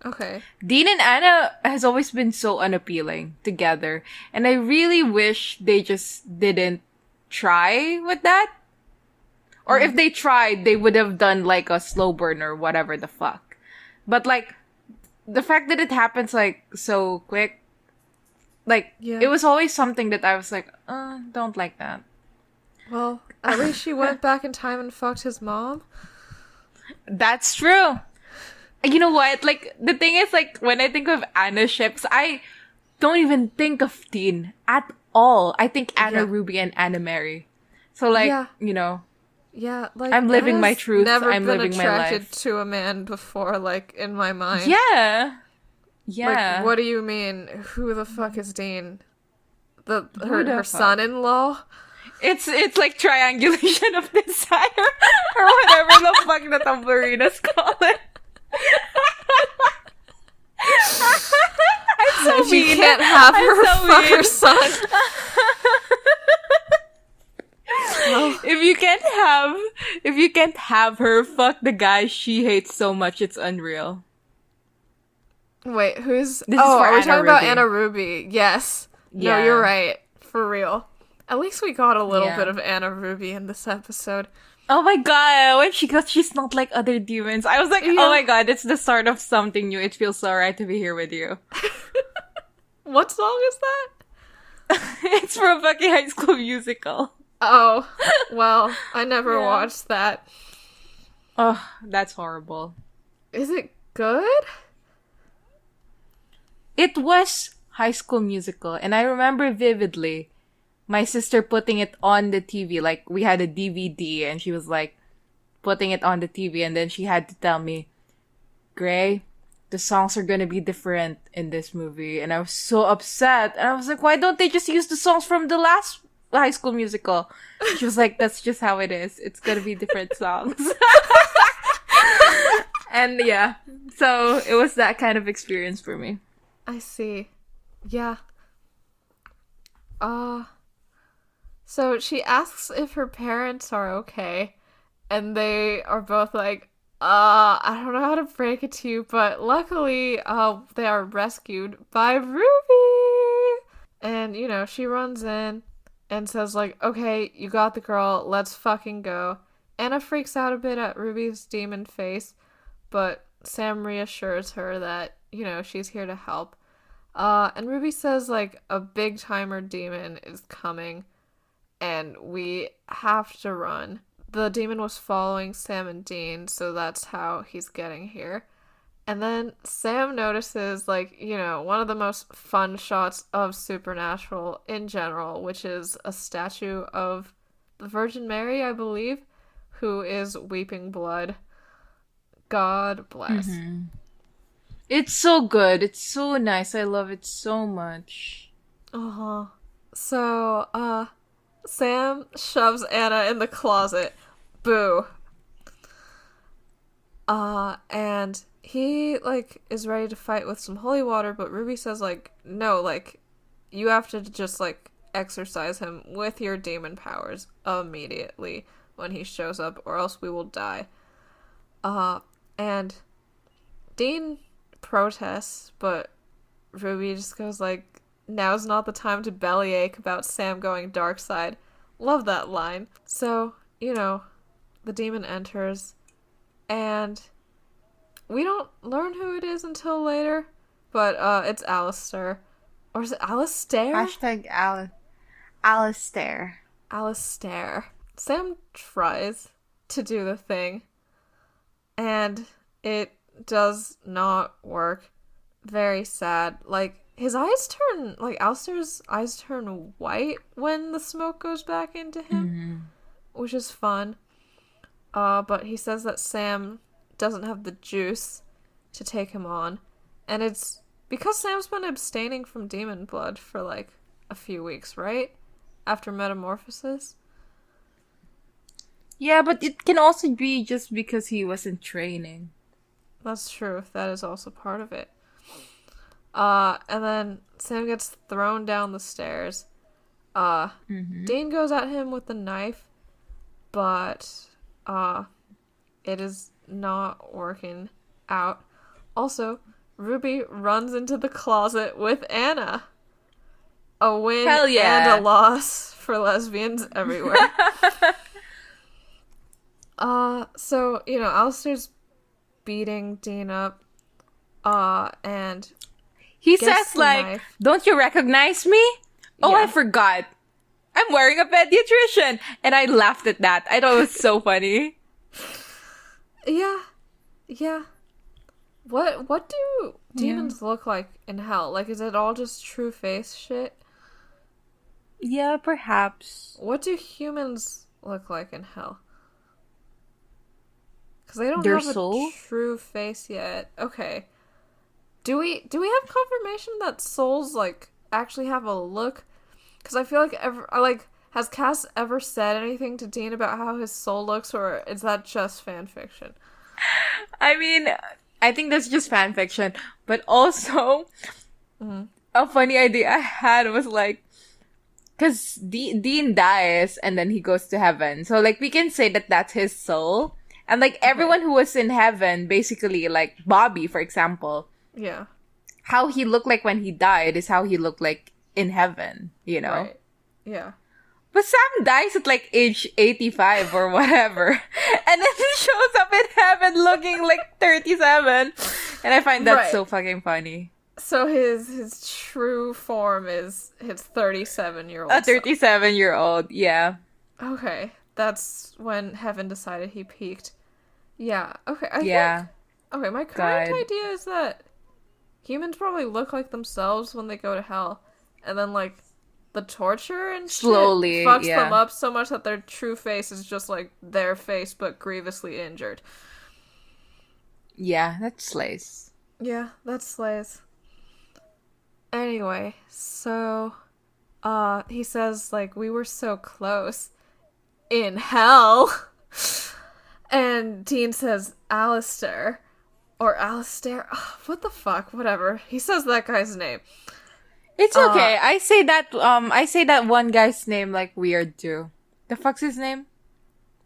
Okay.
Dean and Anna has always been so unappealing together, and I really wish they just didn't try with that. Or if they tried, they would have done, like, a slow burn or whatever the fuck. But, like, the fact that it happens, like, so quick, like, it was always something that I was like, don't like that.
Well, at least she went back in time and fucked his mom.
That's true. You know what? Like, the thing is, like, when I think of Anna ships, I don't even think of Dean at all. I think Anna Ruby and Anna Mary. So, like, you know.
Yeah, like,
I'm living my
Anna's
truth.
Never
I'm
been
living my
attracted
life.
to a man before, like, in my mind.
Yeah. Yeah.
Like, what do you mean? Who the fuck is Dean? Her son-in-law?
It's like triangulation of desire or whatever the fuck the Tamburinas call it. I'm so
She
mean.
can't have her
so
fuck
mean.
her son.
If you can't have her fuck the guy she hates so much, it's unreal.
Wait, who's...
This is for
are we
Anna
talking about
Ruby.
Anna Ruby? Yes.
Yeah.
No, you're right. For real. At least we got a little bit of Anna Ruby in this episode.
Oh my god, when she goes, she's not like other demons. I was like, oh my god, it's the start of something new. It feels so right to be here with you.
What song is that?
It's from fucking High School Musical.
Oh, well, I never watched that.
Oh, that's horrible.
Is it good?
It was High School Musical, and I remember vividly my sister putting it on the TV. Like, we had a DVD, and she was like putting it on the TV, and then she had to tell me, Gray, the songs are gonna be different in this movie. And I was so upset. And I was like, why don't they just use the songs from the last High School Musical? She was like, that's just how it is. It's gonna be different songs. And yeah, so it was that kind of experience for me.
I see. Yeah. So she asks if her parents are okay, and they are both like, I don't know how to break it to you, but luckily, they are rescued by Ruby! And, you know, she runs in and says, like, okay, you got the girl, let's fucking go. Anna freaks out a bit at Ruby's demon face, but Sam reassures her that, you know, she's here to help. And Ruby says, like, a big-timer demon is coming, and we have to run. The demon was following Sam and Dean, so that's how he's getting here. And then Sam notices, like, you know, one of the most fun shots of Supernatural in general, which is a statue of the Virgin Mary, I believe, who is weeping blood. God bless.
Mm-hmm. It's so good. It's so nice. I love it so much.
Uh-huh. So, Sam shoves Anna in the closet. Boo. And he, like, is ready to fight with some holy water, but Ruby says, like, no, like, you have to just, like, exorcise him with your demon powers immediately when he shows up, or else we will die. And Dean protests, but Ruby just goes, like, now's not the time to bellyache about Sam going dark side. Love that line. So, you know, the demon enters, and we don't learn who it is until later, but it's Alistair. Or is it Alistair?
Hashtag Alistair.
Alistair. Sam tries to do the thing, and it does not work. Very sad. Like, his eyes turn, like, Alistair's eyes turn white when the smoke goes back into him, which is fun. But he says that Sam doesn't have the juice to take him on, and it's because Sam's been abstaining from demon blood for, like, a few weeks, right? After metamorphosis.
Yeah, but it can also be just because he wasn't training.
That's true. That is also part of it. And then Sam gets thrown down the stairs. Dean goes at him with the knife, but it is not working out. Also, Ruby runs into the closet with Anna. A win and a loss for lesbians everywhere. So, you know, Alistair's beating Dean up, and
he says, like, knife. Don't you recognize me? Oh, yeah. I forgot. I'm wearing a pediatrician. And I laughed at that. I thought it was so funny.
Yeah. What do demons look like in hell? Like, is it all just true face shit?
Yeah, perhaps.
What do humans look like in hell? Because they don't
Their
have
soul?
A true face yet. Okay. Do we have confirmation that souls, like, actually have a look? Because I feel like, has Cass ever said anything to Dean about how his soul looks, or is that just fan fiction?
I mean, I think that's just fan fiction. But also, a funny idea I had was, like, because Dean dies and then he goes to heaven. So, like, we can say that that's his soul. And, like, everyone who was in heaven, basically, like, Bobby, for example.
Yeah.
How he looked like when he died is how he looked like in heaven, you know?
Right. Yeah.
But Sam dies at like age 85 or whatever. And then he shows up in heaven looking like 37. And I find that so fucking funny.
So his true form is his 37-year-old
A 37-year-old, yeah.
Okay. That's when heaven decided he peaked. Yeah. Okay. I think, okay, my current idea is that humans probably look like themselves when they go to hell. And then, like, the torture and
slowly
shit fucks them up so much that their true face is just, like, their face but grievously injured.
Yeah, that slays.
Yeah, that slays. Anyway, so, he says, like, we were so close in hell. And Dean says, Alistair. Or Alistair. Oh, what the fuck? Whatever. He says that guy's name.
It's okay. I say that one guy's name like weird too. The fuck's his name?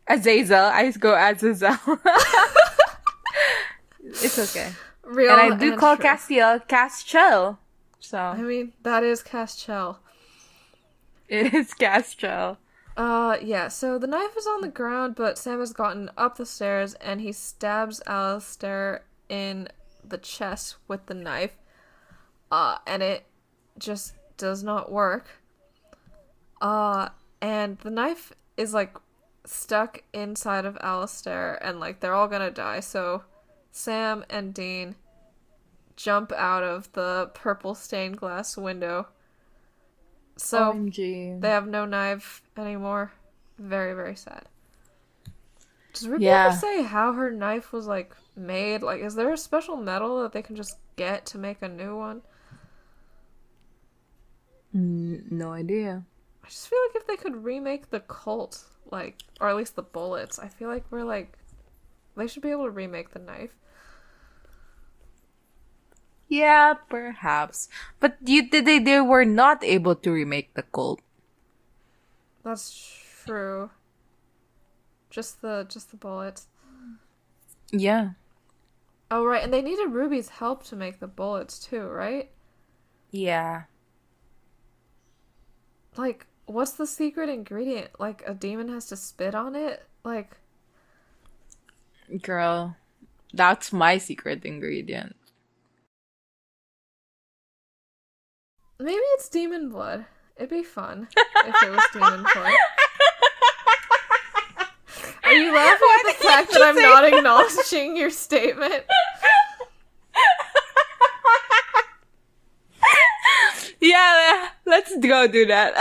Azazel. I go Azazel. It's okay.
Real
and I do call
true.
Castiel Castiel. So
I mean, that is Castiel.
It is Castiel.
Yeah, so the knife is on the ground, but Sam has gotten up the stairs, and he stabs Alistair in the chest with the knife. And it just does not work. And the knife is, like, stuck inside of Alistair, and, like, they're all gonna die, so Sam and Dean jump out of the purple stained glass window. So,
OMG.
They have no knife anymore. Very, very sad. Does Ruby ever say how her knife was, like, made? Like, is there a special metal that they can just get to make a new one?
No idea.
I just feel like if they could remake the Colt, like, or at least the bullets, I feel like they should be able to remake the knife.
Yeah, perhaps. But they were not able to remake the Colt.
That's true. Just the bullets.
Yeah.
Oh, right, and they needed Ruby's help to make the bullets too, right?
Yeah.
Like, what's the secret ingredient? Like, a demon has to spit on it? Like...
Girl, that's my secret ingredient.
Maybe it's demon blood. It'd be fun if it was demon blood. Are you laughing at the fact that I'm not acknowledging your statement?
Yeah, let's go do that.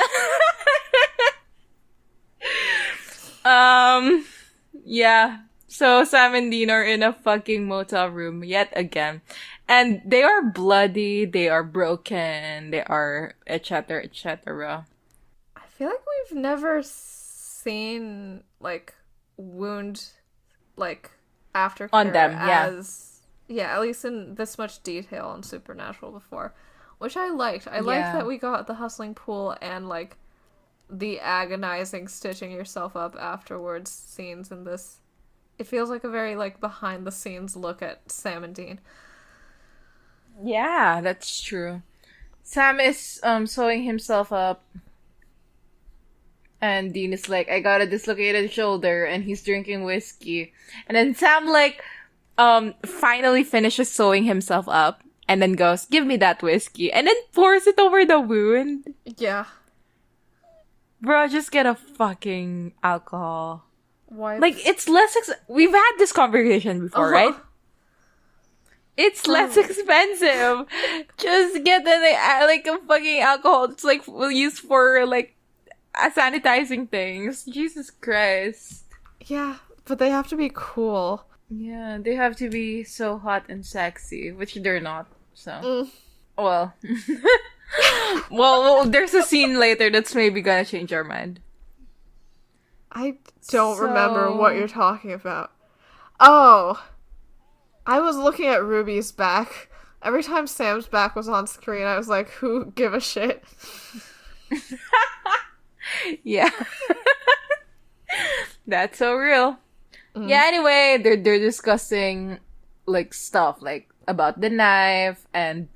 Yeah. So Sam and Dean are in a fucking motel room yet again. And they are bloody, they are broken, they are etc. etc.
I feel like we've never seen, like, wound, like, aftercare
on them,
yeah, at least in this much detail on Supernatural before. Which I liked. I liked that we got the hustling pool and, like, the agonizing stitching yourself up afterwards scenes in this. It feels like a very, like, behind-the-scenes look at Sam and Dean.
Yeah, that's true. Sam is sewing himself up. And Dean is like, I got a dislocated shoulder, and he's drinking whiskey. And then Sam, like, finally finishes sewing himself up. And then goes, give me that whiskey. And then pours it over the wound.
Yeah.
Bro, just get a fucking alcohol.
Why?
Like, it's less... We've had this conversation before, right? It's less expensive. Just get like a fucking alcohol. It's like, we'll use for, like, sanitizing things. Jesus Christ.
Yeah, but they have to be cool.
Yeah, they have to be so hot and sexy, which they're not. So, well, well, there's a scene later that's maybe gonna change our mind.
I don't remember what you're talking about. Oh, I was looking at Ruby's back. Every time Sam's back was on screen, I was like, who give a shit?
Yeah. That's so real. Yeah, anyway, they're discussing, like, stuff, like, about the knife, and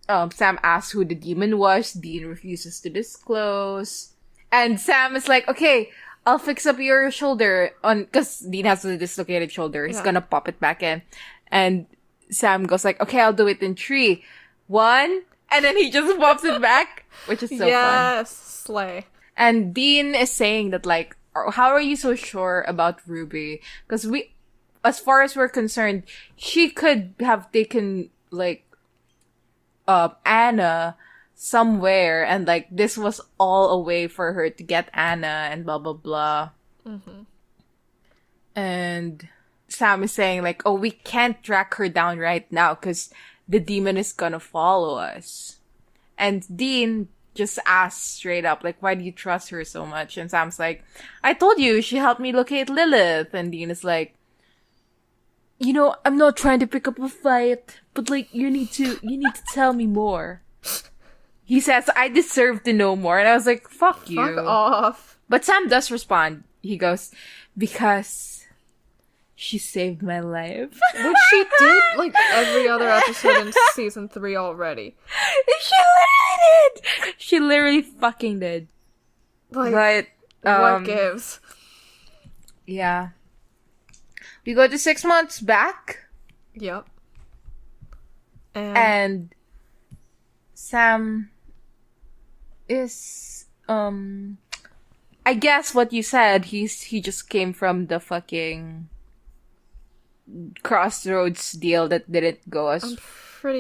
Sam asks who the demon was. Dean refuses to disclose. And Sam is like, okay, I'll fix up your shoulder because Dean has a dislocated shoulder. He's gonna pop it back in. And Sam goes like, okay, I'll do it in 3, 1, and then he just pops it back, which is so fun.
Yes, slay.
And Dean is saying that, like, how are you so sure about Ruby? Because as far as we're concerned, she could have taken, like, Anna somewhere, and, like, this was all a way for her to get Anna, and blah, blah, blah.
Mm-hmm.
And Sam is saying, like, oh, we can't track her down right now, because the demon is gonna follow us. And Dean just asks straight up, like, why do you trust her so much? And Sam's like, I told you, she helped me locate Lilith. And Dean is like, you know, I'm not trying to pick up a fight, but, like, you need to tell me more. He says, I deserve to know more. And I was like, fuck you.
Fuck off.
But Sam does respond. He goes, because she saved my life.
Which she did, like, every other episode in season 3 already.
She literally did! She literally fucking did.
Like, what gives?
Yeah. We go to 6 months back.
Yep.
And Sam is, I guess what you said, he just came from the fucking Crossroads deal that didn't go as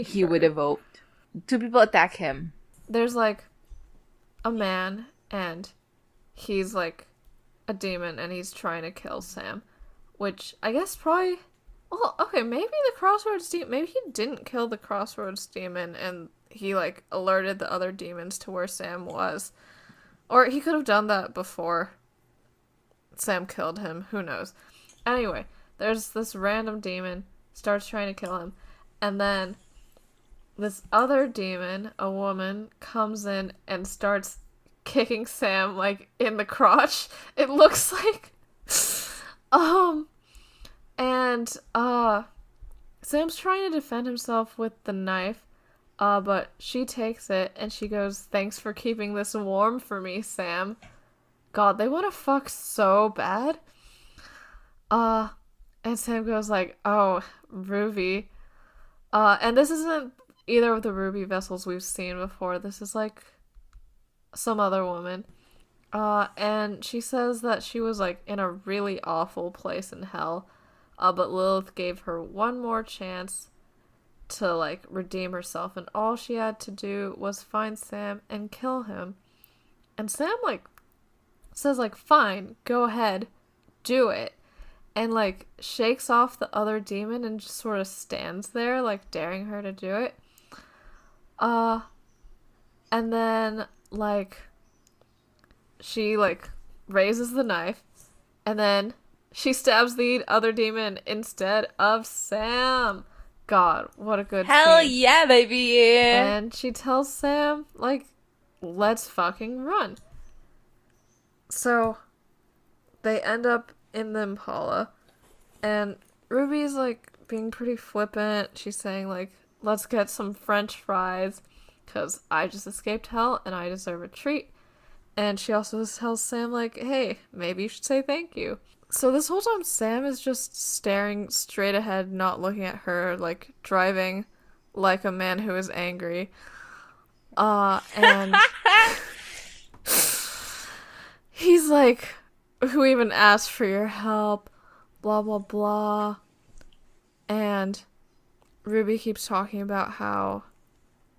he would have hoped. 2 people attack him.
There's, like, a man, and he's, like, a demon, and he's trying to kill Sam. Which, I guess probably... Well, okay, maybe the Crossroads demon... Maybe he didn't kill the Crossroads demon, and he, like, alerted the other demons to where Sam was. Or he could have done that before Sam killed him. Who knows? Anyway, there's this random demon, starts trying to kill him, and then this other demon, a woman, comes in and starts kicking Sam, like, in the crotch. It looks like... And, Sam's trying to defend himself with the knife, but she takes it, and she goes, thanks for keeping this warm for me, Sam. God, they want to fuck so bad. And Sam goes like, oh, Ruby. And this isn't either of the Ruby vessels we've seen before. This is, like, some other woman. And she says that she was, like, in a really awful place in hell. But Lilith gave her one more chance to, like, redeem herself. And all she had to do was find Sam and kill him. And Sam, like, says, like, fine, go ahead, do it. And, like, shakes off the other demon and just sort of stands there, like, daring her to do it. And then, like, she, like, raises the knife, and then she stabs the other demon instead of Sam. God, what a good
Hell
scene.
yeah, baby!
And she tells Sam, like, let's fucking run. So, they end up in the Impala, and Ruby's, like, being pretty flippant. She's saying, like, let's get some French fries, because I just escaped hell, and I deserve a treat. And she also tells Sam, like, hey, maybe you should say thank you. So this whole time, Sam is just staring straight ahead, not looking at her, like, driving like a man who is angry. And he's like, who even asked for your help? Blah, blah, blah. And Ruby keeps talking about how,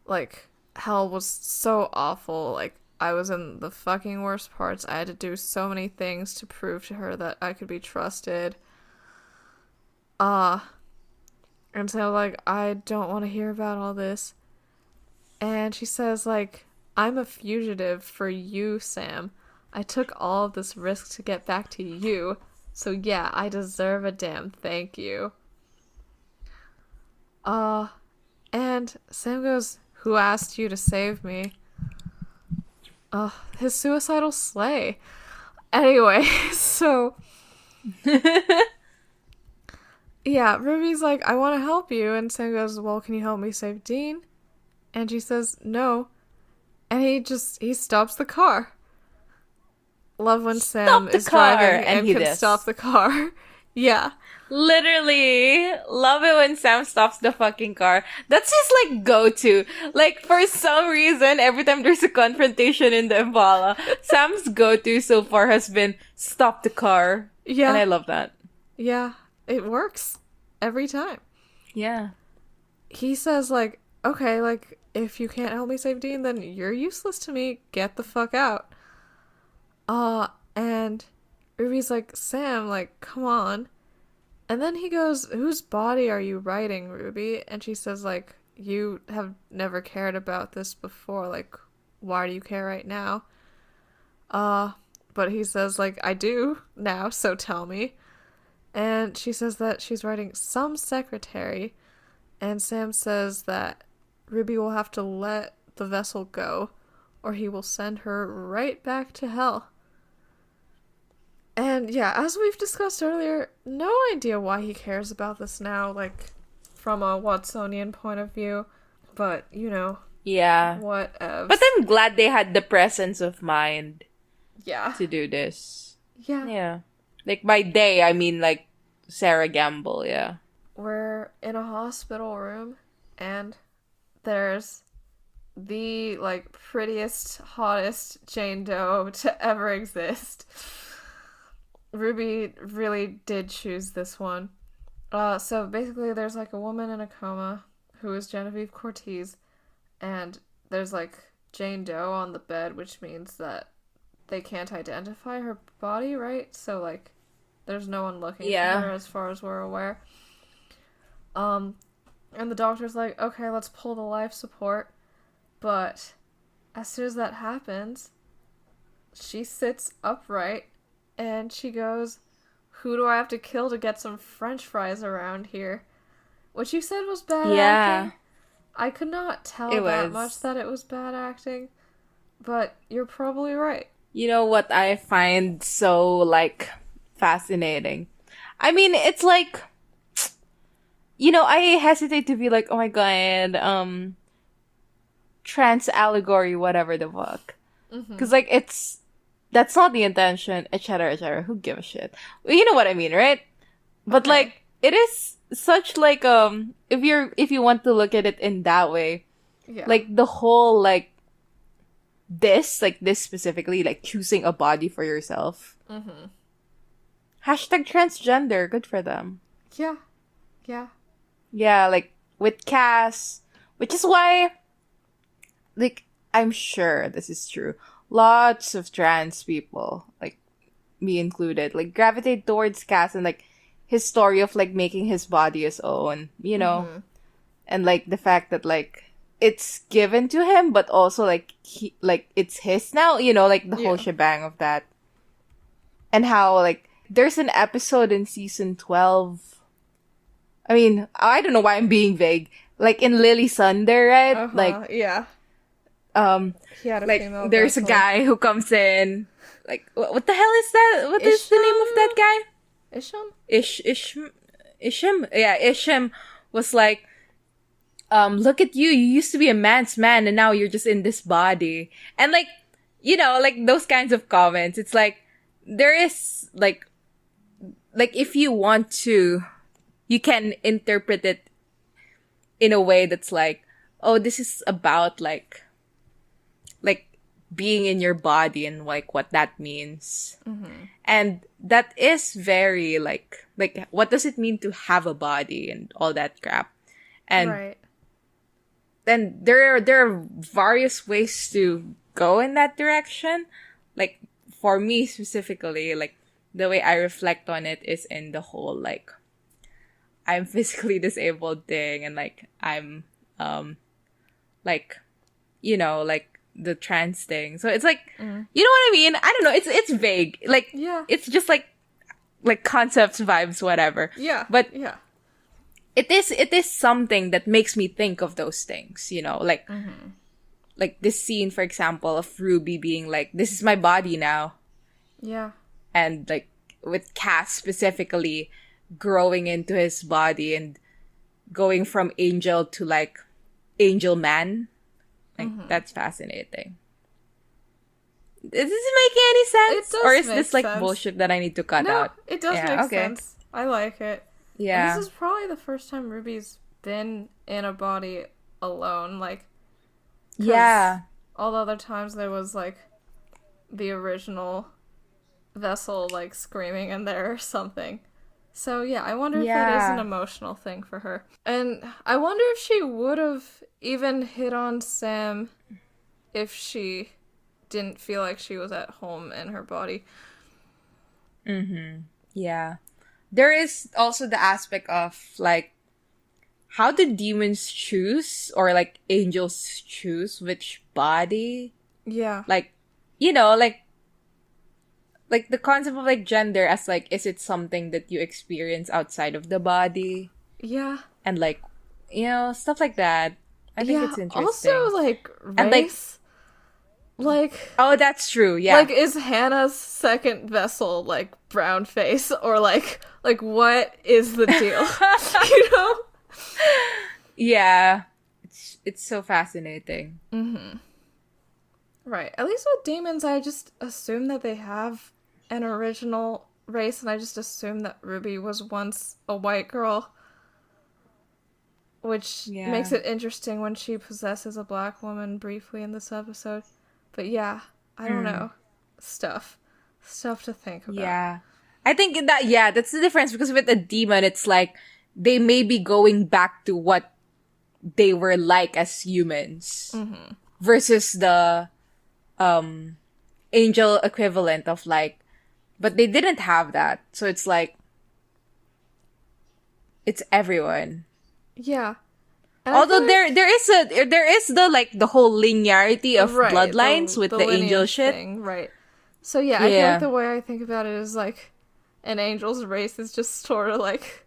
like, hell was so awful, like, I was in the fucking worst parts. I had to do so many things to prove to her that I could be trusted. And so, like, I don't want to hear about all this. And she says, like, I'm a fugitive for you, Sam. I took all of this risk to get back to you. So yeah, I deserve a damn thank you. And Sam goes, who asked you to save me? His suicidal sleigh. Anyway, so... yeah, Ruby's like, I want to help you. And Sam goes, well, can you help me save Dean? And she says, no. And he stops the car. love when Sam is driving and can stop the car. Yeah.
Literally. Love it when Sam stops the fucking car. That's his, like, go-to. Like, for some reason, every time there's a confrontation in the Impala, Sam's go-to so far has been stop the car. Yeah. And I love that.
Yeah. It works. Every time.
Yeah.
He says, like, okay, like, if you can't help me save Dean, then you're useless to me. Get the fuck out. And Ruby's like, Sam, like, come on. And then he goes, whose body are you writing, Ruby? And she says, like, you have never cared about this before. Like, why do you care right now? But he says, like, I do now, so tell me. And she says that she's writing some secretary. And Sam says that Ruby will have to let the vessel go, or he will send her right back to hell. And yeah, as we've discussed earlier, no idea why he cares about this now, like, from a Watsonian point of view. But, you know.
Yeah.
Whatever.
But I'm glad they had the presence of mind.
Yeah.
To do this.
Yeah.
Yeah. Like, by they, I mean, like, Sarah Gamble, yeah.
We're in a hospital room, and there's the, like, prettiest, hottest Jane Doe to ever exist. Ruby really did choose this one. So basically there's, like, a woman in a coma who is Genevieve Cortez, and there's, like, Jane Doe on the bed, which means that they can't identify her body, right? So, like, there's no one looking for her as far as we're aware. And the doctor's like, okay, let's pull the life support. But as soon as that happens, she sits upright and she goes, who do I have to kill to get some French fries around here? Which you said was bad acting. I could not tell much that it was bad acting, but you're probably right.
You know what I find so, like, fascinating? I mean, it's like, you know, I hesitate to be like, oh my god, trans allegory, whatever the fuck. Because, like, that's not the intention, etc., etc. Who gives a shit? You know what I mean, right? But, like, it is such, like, if you want to look at it in that way, like, the whole, like, this specifically, like, choosing a body for yourself. Hashtag transgender, good for them.
Yeah.
Yeah, like, with Cass, which is why, like, I'm sure this is true. Lots of trans people, like, me included, like, gravitate towards Cass and, like, his story of, like, making his body his own, you know? And, like, the fact that, like, it's given to him, but also, like, it's his now, you know, like, the whole shebang of that. And how, like, there's an episode in season 12. I mean, I don't know why I'm being vague. Like, in Lily Sunder, right? Like,
yeah.
He had a like, there's a guy who comes in. Like, what the hell is that? What is the name of that guy?
Isham?
Isham? Yeah, Isham was like, look at you. You used to be a man's man, and now you're just in this body. And, like, you know, like, those kinds of comments. It's like, there is, like, if you want to, you can interpret it in a way that's like, oh, this is about, like being in your body and, like, what that means. And that is very, like, what does it mean to have a body and all that crap? And then there are various ways to go in that direction. Like, for me specifically, like, the way I reflect on it is in the whole, like, I'm physically disabled thing, and, like, I'm, like, you know, like, the trans thing. So it's like, you know what I mean? I don't know. It's vague. Like, it's just, like concepts, vibes, whatever.
Yeah.
But it is something that makes me think of those things, you know, like, like this scene, for example, of Ruby being like, this is my body now.
Yeah.
And, like, with Cass specifically growing into his body and going from angel to, like, angel man. Like, that's fascinating. Is this making any sense?
It does
or is
make
this like
sense.
bullshit that I need to cut out?
It does make sense. I like it.
Yeah.
And this is probably the first time Ruby's been in a body alone. Like, all the other times there was like the original vessel like screaming in there or something. So yeah, I wonder if it is an emotional thing for her. And I wonder if she would have even hit on Sam if she didn't feel like she was at home in her body.
Yeah. There is also the aspect of like, how do demons choose, or like angels choose which body?
Yeah.
Like, you know, like the concept of like gender as like, is it something that you experience outside of the body?
Yeah.
And like, you know, stuff like that. I think it's interesting.
Also like race.
And
like
oh, that's true. Yeah.
Like, is Hannah's second vessel like brown face, or like what is the deal? You know?
Yeah. It's so fascinating.
Right. At least with demons, I just assume that they have an original race, and I just assume that Ruby was once a white girl. Which makes it interesting when she possesses a black woman briefly in this episode. But yeah, I don't know. Stuff to think about.
Yeah. I think that's the difference, because with a demon, it's like they may be going back to what they were like as humans versus the angel equivalent of like, but they didn't have that. So it's like, it's everyone.
Yeah. And
although there is the like the whole linearity of bloodlines with the angel shit.
Thing, right. So yeah, I feel like the way I think about it is like an angel's race is just sort of like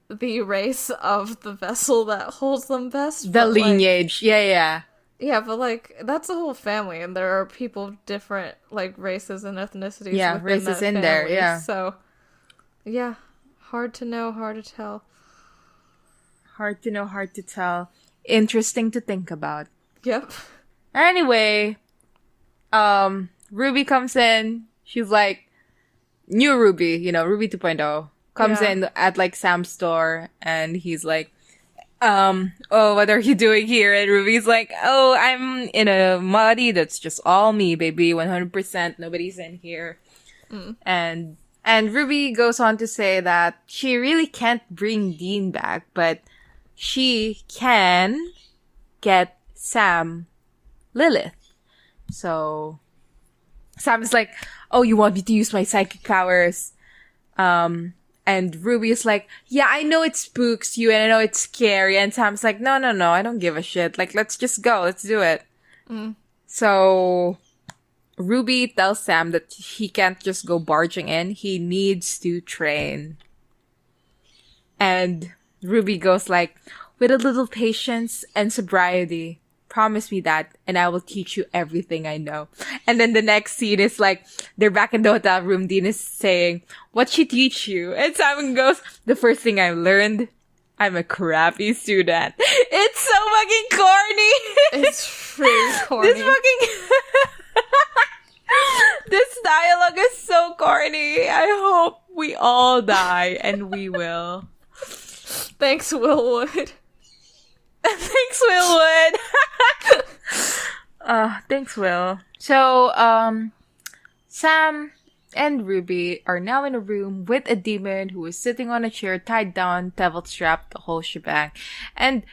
the race of the vessel that holds them best.
The lineage.
Like, yeah, but like that's a whole family, and there are people different like races and ethnicities.
Yeah,
within
races
that
in
family.
there. Yeah.
So yeah, hard to know, hard to tell.
Hard to know, hard to tell. Interesting to think about.
Yep.
Anyway, Ruby comes in. She's like, new Ruby, you know, Ruby 2.0. Comes in at like Sam's store, and he's like, oh, what are you doing here? And Ruby's like, oh, I'm in a body that's just all me, baby, 100%. Nobody's in here. And Ruby goes on to say that she really can't bring Dean back, but she can get Sam Lilith. So Sam is like, oh, you want me to use my psychic powers? And Ruby is like, yeah, I know it spooks you and I know it's scary. And Sam's like, no, I don't give a shit. Like, let's just go. Let's do it. So Ruby tells Sam that he can't just go barging in. He needs to train. And Ruby goes like, with a little patience and sobriety, promise me that, and I will teach you everything I know. And then the next scene is like, they're back in the hotel room. Dean is saying, what'd she teach you? And Simon goes, the first thing I learned, I'm a crappy student. It's so fucking corny.
It's really corny.
This dialogue is so corny. I hope we all die, and we will.
Thanks, Willwood.
Thanks, Willwood. Thanks, Will. So, Sam and Ruby are now in a room with a demon who is sitting on a chair, tied down, devil strapped, the whole shebang. And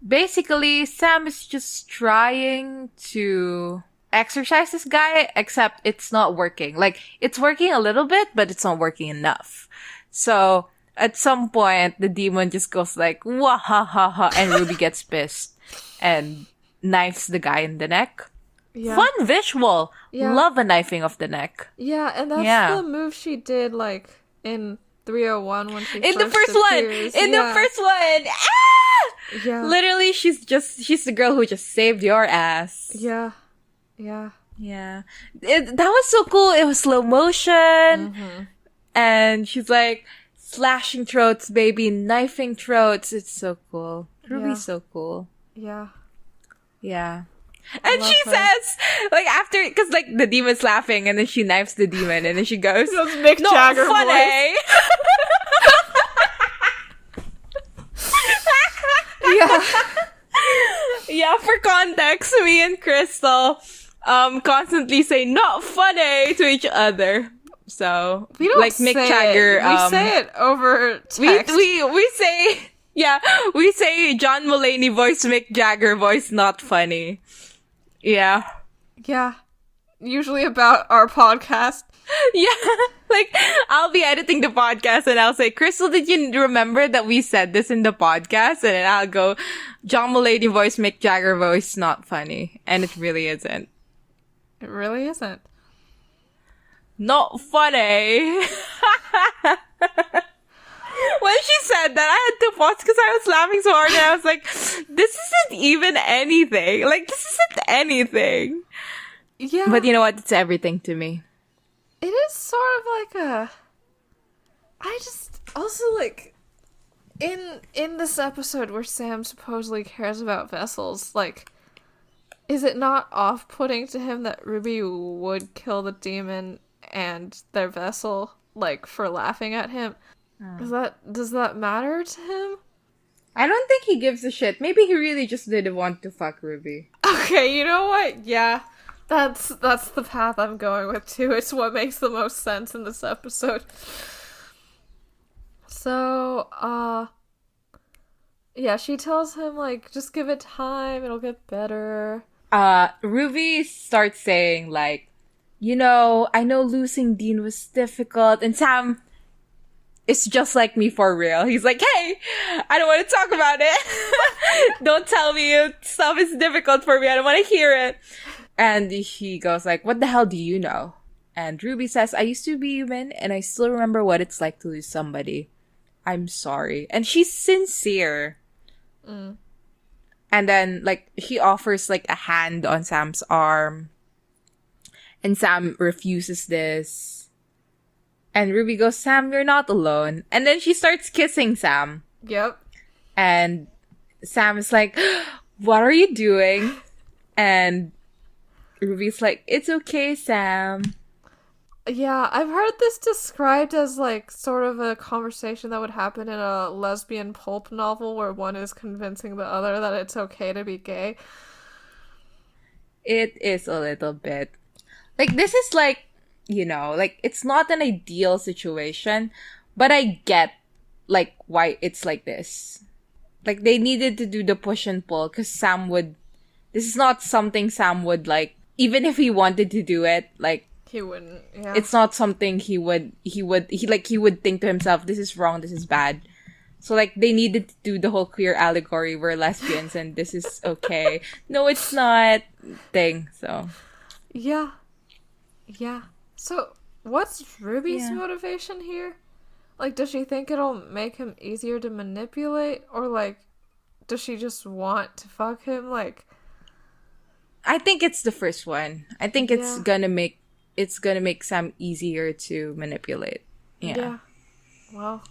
basically, Sam is just trying to exorcise this guy, except it's not working. Like, it's working a little bit, but it's not working enough. So, at some point, the demon just goes like, wah ha ha ha, and Ruby gets pissed and knifes the guy in the neck. Yeah. Fun visual. Yeah. Love a knifing of the neck.
Yeah, and that's the move she did, like, in 301 when she
in the first
appears.
one. In the first one. Ah! Yeah. Literally, she's the girl who just saved your ass.
Yeah. Yeah.
Yeah. That was so cool. It was slow motion. And she's like, slashing throats, baby, knifing throats. It's so cool. Ruby's so cool.
Yeah.
Yeah. And she says, like, after, because, like, the demon's laughing, and then she knifes the demon, and then she goes,
Mick Jagger
funny.
Yeah.
Yeah, for context, me and Crystal constantly say not funny to each other. So
we don't
like Mick Jagger.
We say it over text.
We say, yeah, we say John Mulaney voice, Mick Jagger voice, not funny. Yeah.
Yeah. Usually about our podcast.
Yeah, like, I'll be editing the podcast and I'll say, Crystal, did you remember that we said this in the podcast? And then I'll go, John Mulaney voice, Mick Jagger voice, not funny. And it really isn't.
It really isn't.
Not funny. When she said that, I had to pause because I was laughing so hard and I was like, this isn't even anything. Like, this isn't anything.
Yeah.
But you know what? It's everything to me.
It is sort of like I just also like in this episode where Sam supposedly cares about vessels, like, is it not off-putting to him that Ruby would kill the demon and their vessel, like, for laughing at him? Does that matter to him?
I don't think he gives a shit. Maybe he really just didn't want to fuck Ruby.
Okay, you know what? Yeah. That's the path I'm going with, too. It's what makes the most sense in this episode. So, yeah, she tells him, like, just give it time, it'll get better.
Ruby starts saying, like, you know, I know losing Dean was difficult, and Sam is just like me for real. He's like, hey, I don't want to talk about it. Don't tell me stuff is difficult for me. I don't want to hear it. And he goes like, what the hell do you know? And Ruby says, I used to be human and I still remember what it's like to lose somebody. I'm sorry. And she's sincere. And then, like, he offers, like, a hand on Sam's arm. And Sam refuses this. And Ruby goes, Sam, you're not alone. And then she starts kissing Sam.
Yep.
And Sam is like, what are you doing? And Ruby's like, it's okay, Sam.
Yeah, I've heard this described as, like, sort of a conversation that would happen in a lesbian pulp novel where one is convincing the other that it's okay to be gay.
It is a little bit. Like, this is, like, you know, like, it's not an ideal situation, but I get, like, why it's like this. Like, they needed to do the push and pull because this is not something Sam would, like, even if he wanted to do it, like,
he wouldn't, yeah.
It's not something he would think to himself, this is wrong, this is bad. So, like, they needed to do the whole queer allegory, we're lesbians and this is okay. No, it's not thing, so.
Yeah. Yeah. So, what's Ruby's motivation here? Like, does she think it'll make him easier to manipulate? Or, like, does she just want to fuck him? Like,
I think it's the first one. I think it's gonna make Sam easier to manipulate. Yeah.
Well,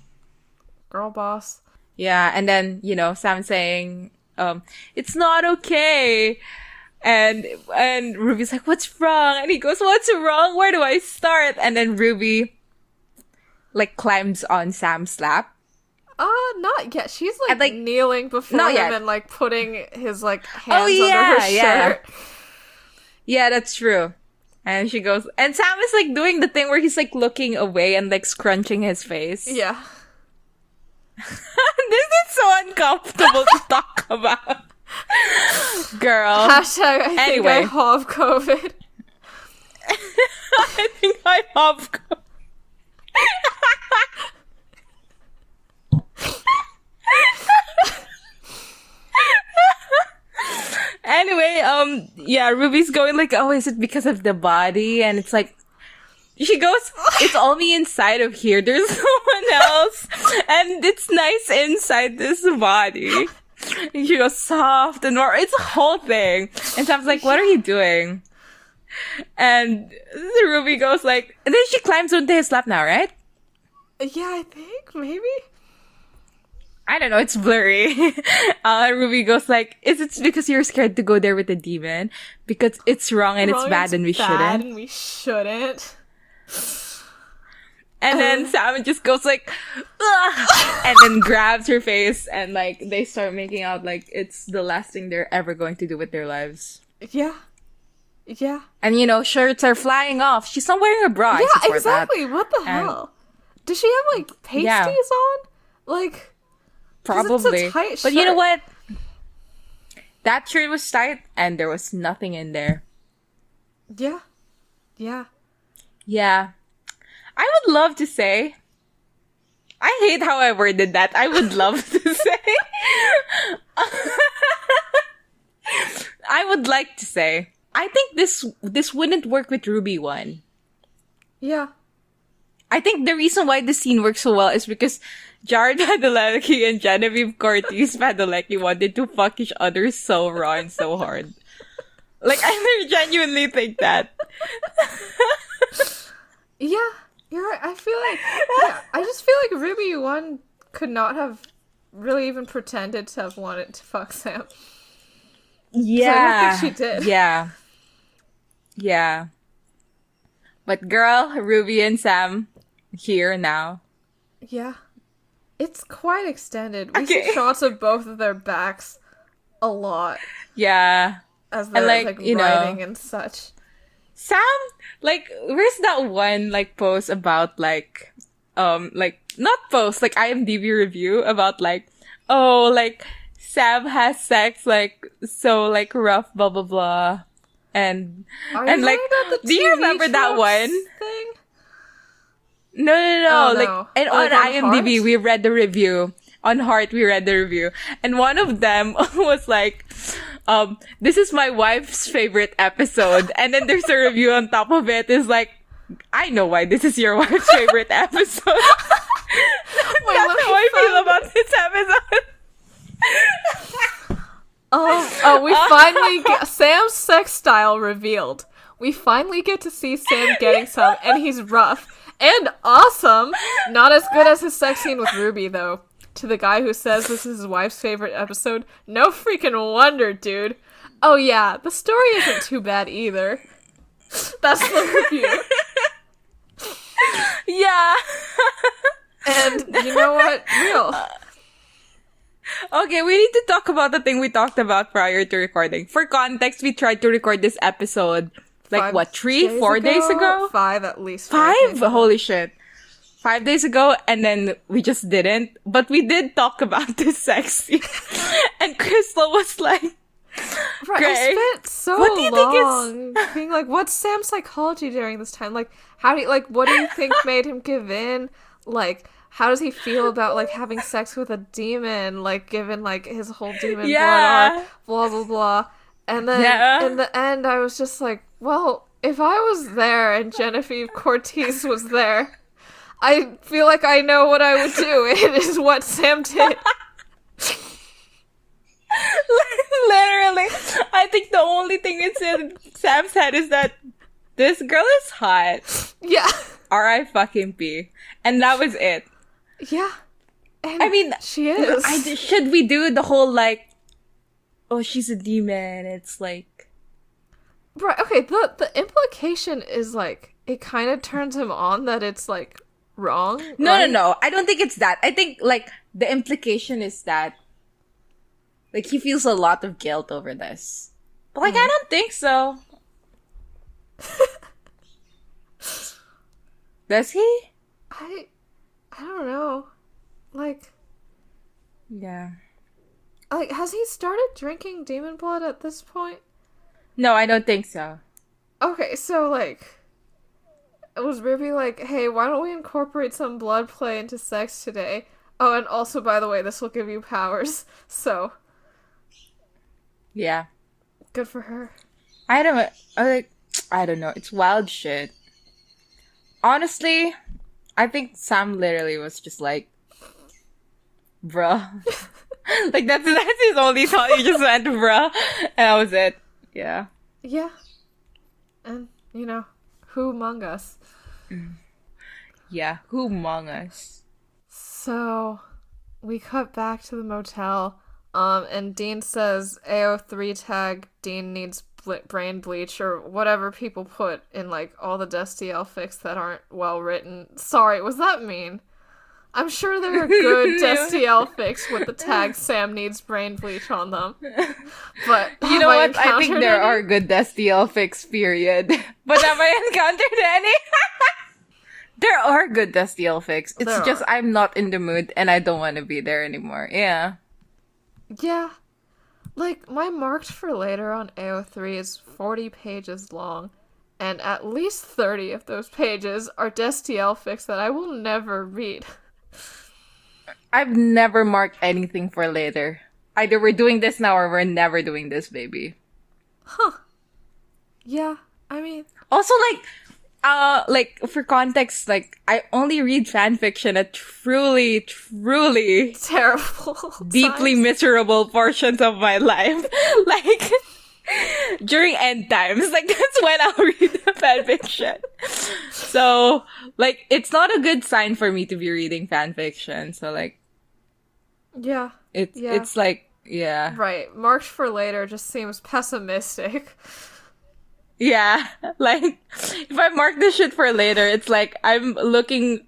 girl boss.
Yeah, and then, you know, Sam saying, it's not okay. And Ruby's like, what's wrong? And he goes, what's wrong? Where do I start? And then Ruby, like, climbs on Sam's lap.
Not yet. She's, like kneeling before him and, like, putting his, like, hands under her shirt.
Yeah, that's true. And she goes, and Sam is, like, doing the thing where he's, like, looking away and, like, scrunching his face.
Yeah.
This is so uncomfortable to talk about. Girl.
Hashtag, I think I have COVID.
I think I have COVID. Anyway, yeah, Ruby's going like, oh, is it because of the body? And it's like, she goes, it's only inside of here. There's no one else. And it's nice inside this body. And she goes, soft and more. It's a whole thing. And Sam's like, what are you doing? And Ruby goes like, and then she climbs onto his lap now, right?
Yeah, I think, maybe.
I don't know, it's blurry. Ruby goes like, is it because you're scared to go there with a demon? Because it's wrong and it's bad and we shouldn't.
And we shouldn't.
And then Sam just goes like, ugh! And then grabs her face and like they start making out like it's the last thing they're ever going to do with their lives.
Yeah. Yeah.
And you know, shirts are flying off. She's not wearing a bra.
Yeah, exactly. What the hell? Does she have like pasties on? Like,
probably.
It's a tight shirt.
But you know what? That shirt was tight and there was nothing in there.
Yeah. Yeah.
Yeah. I would love to say, I hate how I worded that. I would love to say, I would like to say, I think this wouldn't work with Ruby 1.
Yeah.
I think the reason why the scene works so well is because Jared Padalecki and Genevieve Cortez Padalecki wanted to fuck each other so raw and so hard. Like, I genuinely think that.
Yeah. You're right. I feel like, I just feel like Ruby 1 could not have really even pretended to have wanted to fuck Sam.
Yeah.
I don't think she did.
Yeah. Yeah. But girl, Ruby and Sam, here now.
Yeah. It's quite extended. We see shots of both of their backs a lot.
Yeah.
As they're like writing and such.
Sam, like, where's that one, like, post about, like, not post, like, IMDb review about, like, oh, like, Sam has sex, like, so, like, rough, blah, blah, blah. And like, do you remember that one?
Thing?
No.
Oh,
like,
no.
and
like
on IMDb,
Heart?
we read the review. On Heart, we read the review. And one of them was like, this is my wife's favorite episode. And then there's a review on top of it. It's like, I know why this is your wife's favorite episode. Wait, that's how I feel about this episode.
We finally get Sam's sex style revealed. We finally get to see Sam getting some, and he's rough and awesome. Not as good as his sex scene with Ruby, though. To the guy who says this is his wife's favorite episode, no freaking wonder, dude. Oh yeah, the story isn't too bad either. That's the review.
Yeah.
And you know what? Real.
Okay, we need to talk about the thing we talked about prior to recording. For context, we tried to record this episode, like, 4 days ago?
5 at least.
5? Holy shit. 5 days ago, and then we just didn't. But we did talk about this sex scene. And Crystal was like,
right,
Greg,
I spent so
what do you
long
think is...
being like, what's Sam's psychology during this time? Like, what do you think made him give in? Like, how does he feel about, like, having sex with a demon? Like, given, like, his whole demon blood arc, blah, blah, blah. And then, in the end, I was just like, well, if I was there and Genevieve Cortez was there, I feel like I know what I would do. It is what Sam did.
Literally. I think the only thing it's in Sam's head is that this girl is hot.
Yeah.
R.I.P. And that was it.
Yeah. And
I mean,
she is.
Should we do the whole, like, oh, she's a demon, it's like...
Right, okay, the implication is, like, it kind of turns him on that it's, like, wrong.
No. I don't think it's that. I think, like, the implication is that, like, he feels a lot of guilt over this. But, like, I don't think so. Does he?
I don't know. Like...
Yeah.
Like, has he started drinking demon blood at this point?
No, I don't think so.
Okay, so, like... Was Ruby like, hey, why don't we incorporate some blood play into sex today? Oh, and also, by the way, this will give you powers. So...
Yeah.
Good for her.
I don't know. It's wild shit. Honestly, I think Sam literally was just like, bruh. Like, that's his only thought. He just went, bruh. And that was it. Yeah.
Yeah. And, you know, who among us?
Yeah, who among us?
So, we cut back to the motel, and Dean says AO3 tag, Dean needs brain bleach, or whatever people put in, like, all the Destiel fics that aren't well written. Sorry, was that mean? I'm sure there are good Destiel fics with the tag Sam needs brain bleach on them. But
you know what? I think there are good Destiel fics, period. But have I encountered any? There are good Destiel fics. It's just I'm not in the mood and I don't want to be there anymore. Yeah.
Yeah. Like, my marked for later on AO3 is 40 pages long, and at least 30 of those pages are Destiel fics that I will never read.
I've never marked anything for later. Either we're doing this now or we're never doing this, baby.
Huh. Yeah, I mean...
Also, like, for context, like, I only read fanfiction at truly
terrible
deeply
times.
Miserable portions of my life. Like, during end times. Like, that's when I'll read the fanfiction. So, like, it's not a good sign for me to be reading fanfiction. So, like...
Yeah.
It's like, yeah.
Right. Marked for later just seems pessimistic.
Yeah, like, if I mark this shit for later, it's like, I'm looking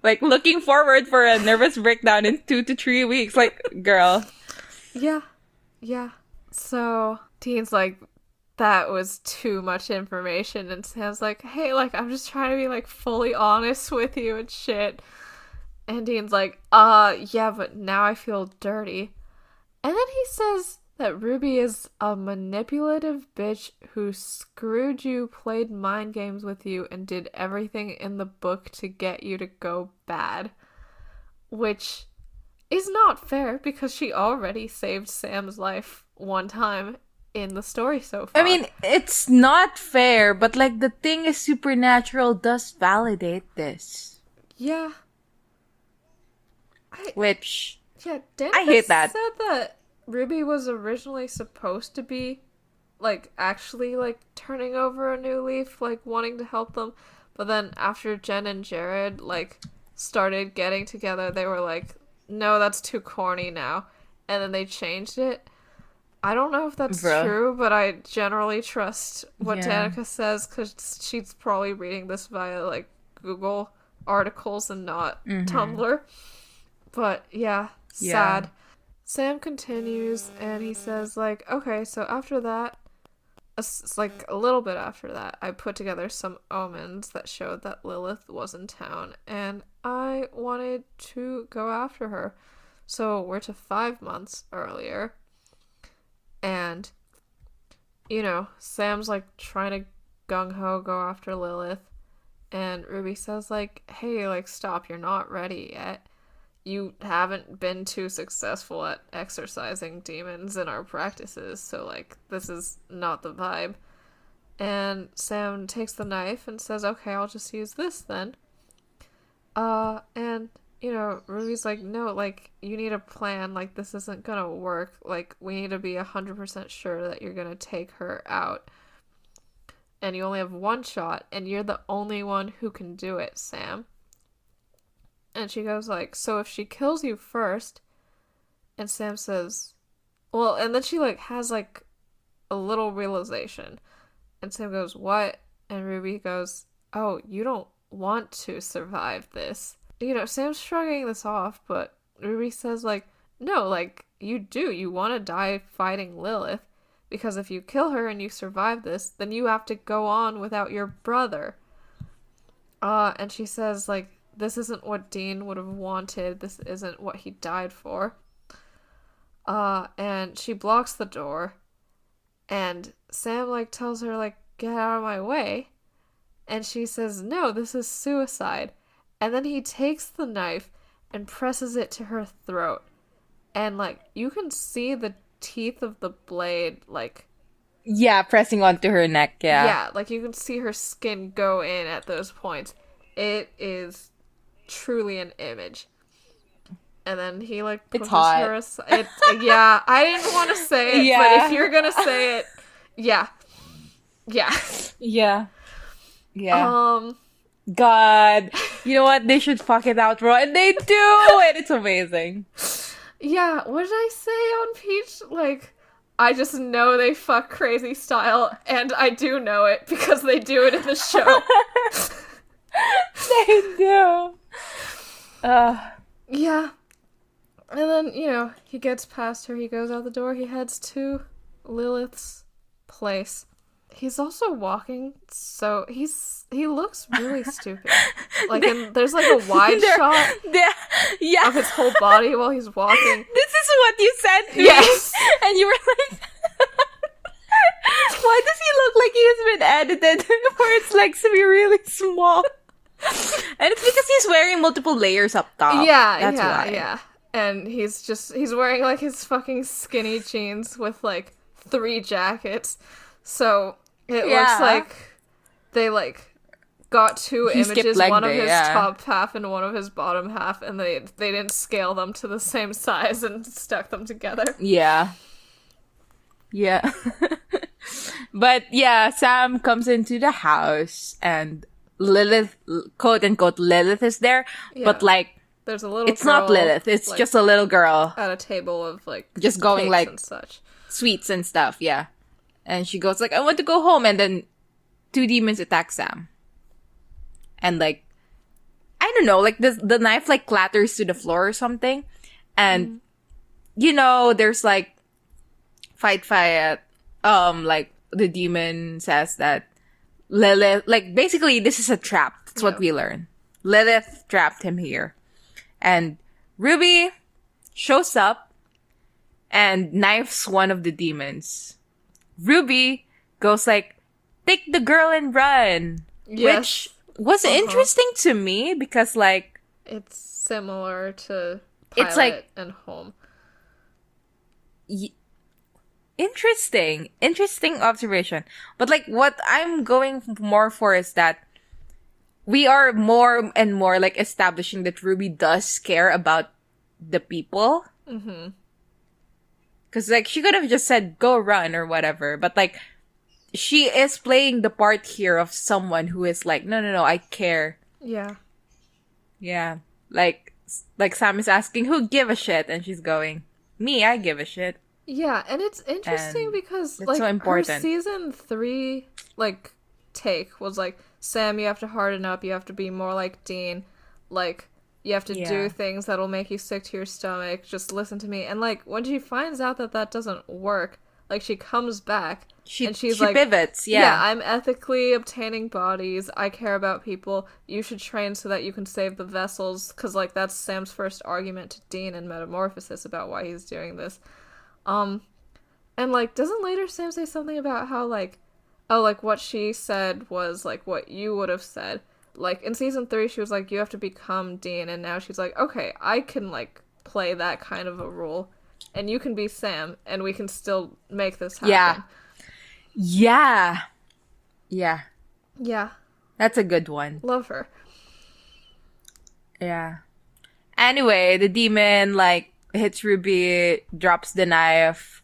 forward for a nervous breakdown in 2 to 3 weeks. Like, girl.
Yeah. So, Dean's like, that was too much information, and Sam's like, hey, like, I'm just trying to be, like, fully honest with you and shit. And Dean's like, yeah, but now I feel dirty. And then he says that Ruby is a manipulative bitch who screwed you, played mind games with you, and did everything in the book to get you to go bad. Which is not fair, because she already saved Sam's life one time in the story so far.
I mean, it's not fair, but, like, the thing is supernatural does validate this.
Yeah.
Which...
Yeah,
I hate that.
Said that Ruby was originally supposed to be, like, actually, like, turning over a new leaf, like, wanting to help them. But then after Jen and Jared, like, started getting together, they were like, no, that's too corny now. And then they changed it. I don't know if that's true, but I generally trust what Danica says, because she's probably reading this via, like, Google articles and not Tumblr. But, yeah, sad. Sam continues, and he says, like, okay, so after that, it's like a little bit after that, I put together some omens that showed that Lilith was in town, and I wanted to go after her. So we're to 5 months earlier, and, you know, Sam's, like, trying to gung-ho go after Lilith, and Ruby says, like, hey, like, stop, you're not ready yet. You haven't been too successful at exorcising demons in our practices, so, like, this is not the vibe. And Sam takes the knife and says, okay, I'll just use this then. And, you know, Ruby's like, no, like, you need a plan, like, this isn't gonna work, like, we need to be 100% sure that you're gonna take her out. And you only have one shot, and you're the only one who can do it, Sam. And she goes like, so if she kills you first, and Sam says, well, and then she, like, has, like, a little realization. And Sam goes, what? And Ruby goes, oh, you don't want to survive this. You know, Sam's shrugging this off, but Ruby says, like, no, like, you do. You want to die fighting Lilith, because if you kill her and you survive this, then you have to go on without your brother. And she says, like, this isn't what Dean would have wanted. This isn't what he died for. And she blocks the door. And Sam, like, tells her, like, get out of my way. And she says, no, this is suicide. And then he takes the knife and presses it to her throat. And, like, you can see the teeth of the blade, like...
Yeah, pressing onto her neck, yeah.
Yeah, like, you can see her skin go in at those points. It is... truly an image. And then he, like, pushes her aside. Yeah, I didn't want to say it, but if you're gonna say it, yeah. God, you know what, they should fuck it out, bro, and they do, and it's amazing. Yeah, what did I say on Peach? Like, I just know they fuck crazy style, and I do know it because they do it in the show.
They do.
Yeah. And then, he gets past her, he goes out the door, he heads to Lilith's place. He's also walking, so he looks really stupid. Like, there's like a wide shot of his whole body while he's walking.
This is what you said to
yes.
me. And you were like, why does he look like he's been edited where it's like to be really small? And it's because he's wearing multiple layers up top. That's why.
Yeah. And he's wearing like his fucking skinny jeans with like 3 jackets. So it looks like they like got 2 images, one of his top half and one of his bottom half, and they didn't scale them to the same size and stuck them together.
Yeah. But yeah, Sam comes into the house and Lilith, quote unquote, Lilith is there, but like
there's a little.
It's not Lilith. It's like, just a little girl
at a table of like
just going like
and such.
Sweets and stuff. Yeah, and she goes like, "I want to go home," and then 2 demons attack Sam, and like I don't know, like the knife like clatters to the floor or something, and there's like fight. Like the demon says that Lilith, like basically this is a trap. That's what we learn. Lilith trapped him here. And Ruby shows up and knifes one of the demons. Ruby goes like, take the girl and run. Yes. Which was interesting to me because like...
It's similar to Pilot
it's like,
and Home.
Interesting observation. But like what I'm going more for is that we are more and more like establishing that Ruby does care about the people. Mm-hmm. Cause like she could have just said go run or whatever, but like she is playing the part here of someone who is like no I care. Yeah. Like Sam is asking who give a shit, and she's going me, I give a shit.
Yeah, and it's interesting because like
so important.
Her season 3 like take was like, Sam, you have to harden up, you have to be more like Dean, like you have to do things that'll make you sick to your stomach, just listen to me. And like when she finds out that doesn't work, like she comes back and she's like
pivots.
I'm ethically obtaining bodies, I care about people, you should train so that you can save the vessels, because like that's Sam's first argument to Dean in Metamorphosis about why he's doing this. And like, doesn't later Sam say something about how like, oh, like what she said was like what you would have said? Like in season 3, she was like, you have to become Dean, and now she's like, okay, I can like play that kind of a role, and you can be Sam, and we can still make this happen.
Yeah. That's a good one.
Love her.
Yeah. Anyway, the demon like hits Ruby, drops the knife,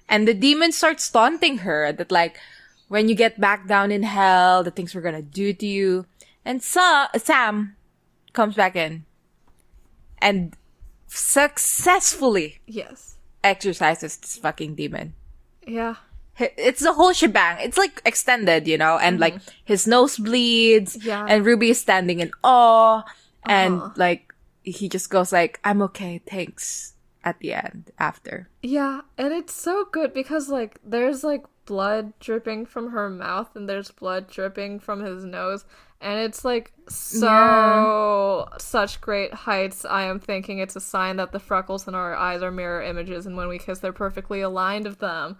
and the demon starts taunting her that like, when you get back down in hell, the things we're gonna do to you. And Sam comes back in and successfully exorcises this fucking demon.
Yeah.
It's the whole shebang. It's like extended, and like his nose bleeds, and Ruby is standing in awe, and like he just goes like, I'm okay, thanks, at the end, after.
Yeah, and it's so good because like there's like blood dripping from her mouth and there's blood dripping from his nose, and it's like such great heights. I am thinking it's a sign that the freckles in our eyes are mirror images, and when we kiss they're perfectly aligned of them.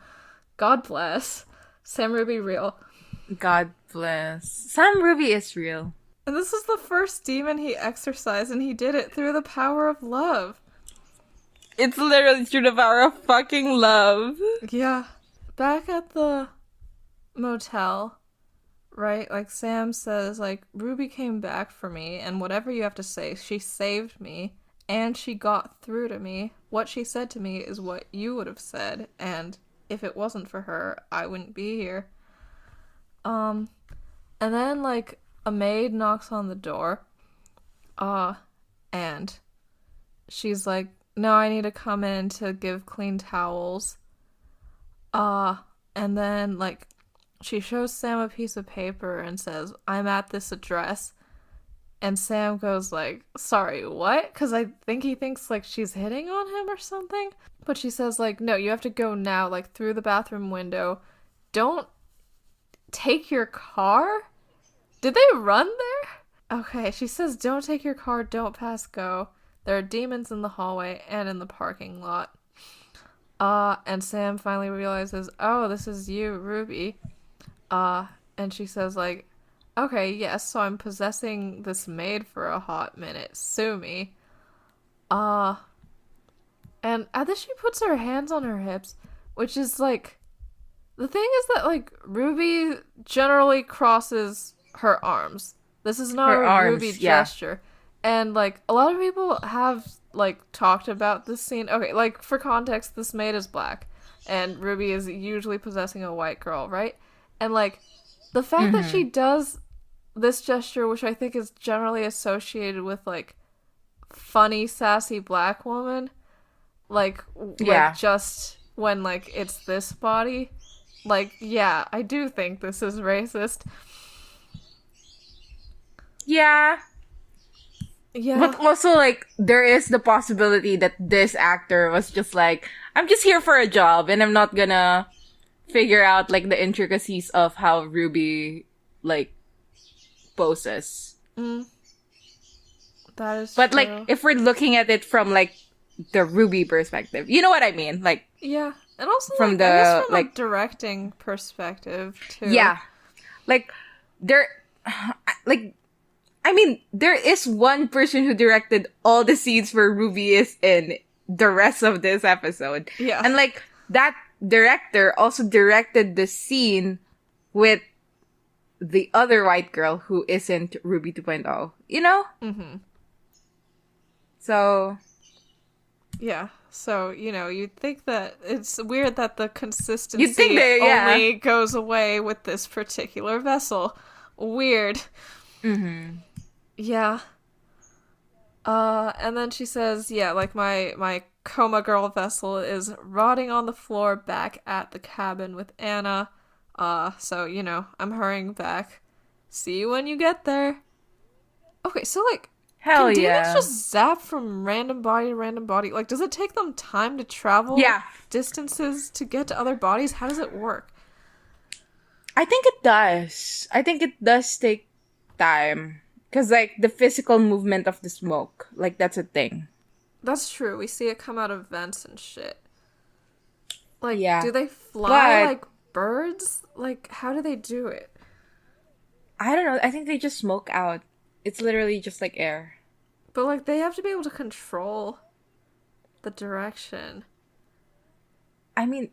God bless. Sam Ruby real.
God bless. Sam Ruby is real.
And this is the first demon he exorcised, and he did it through the power of love.
It's literally through the power of fucking love.
Yeah. Back at the motel, right? Like Sam says, like, Ruby came back for me, and whatever you have to say, she saved me, and she got through to me. What she said to me is what you would have said, and if it wasn't for her, I wouldn't be here. And then, like, a maid knocks on the door, and she's like, no, I need to come in to give clean towels. And then, like, she shows Sam a piece of paper and says, I'm at this address. And Sam goes like, sorry, what? Because I think he thinks like she's hitting on him or something. But she says like, no, you have to go now, like through the bathroom window. Don't take your car? Did they run there? Okay, she says, don't take your car, don't pass go. There are demons in the hallway and in the parking lot. And Sam finally realizes, oh, this is you, Ruby. And she says like, okay, yes, so I'm possessing this maid for a hot minute. Sue me. And at this she puts her hands on her hips, which is like... The thing is that, like, Ruby generally crosses her arms. This is not
her
a
arms,
Ruby gesture. And, like, a lot of people have, like, talked about this scene. Okay, like, for context, this maid is black. And Ruby is usually possessing a white girl, right? And, like, the fact that she does this gesture, which I think is generally associated with, like, funny, sassy black woman, like just when, like, it's this body, like, yeah, I do think this is racist.
Yeah. But also, like, there is the possibility that this actor was just like, I'm just here for a job, and I'm not gonna figure out, like, the intricacies of how Ruby, like, poses.
That is
But,
true.
like, if we're looking at it from, like, the Ruby perspective, you know what I mean? Like,
yeah. And also,
from
like,
the,
I guess from
like,
a directing perspective, too.
yeah. Like, I mean, there is one person who directed all the scenes where Ruby is in the rest of this episode.
Yeah.
And, like, that director also directed the scene with the other white girl who isn't Ruby 2.0. You know?
Mm-hmm.
So...
Yeah. So, you know, you'd think that it's weird that the consistency only goes away with this particular vessel. Weird.
Mm-hmm.
Yeah. And then she says, yeah, like my coma girl vessel is rotting on the floor back at the cabin with Anna. So, you know, I'm hurrying back. See you when you get there. Okay, so like,
Hell
can
yeah.
demons just zap from random body to random body? Like, does it take them time to travel distances to get to other bodies? How does it work?
I think it does. I think it does take time. Because, like, the physical movement of the smoke, like, that's a thing.
That's true. We see it come out of vents and shit. Like,
yeah.
Do they fly like birds? Like, how do they do it?
I don't know. I think they just smoke out. It's literally just like air.
But, like, they have to be able to control the direction.
I mean,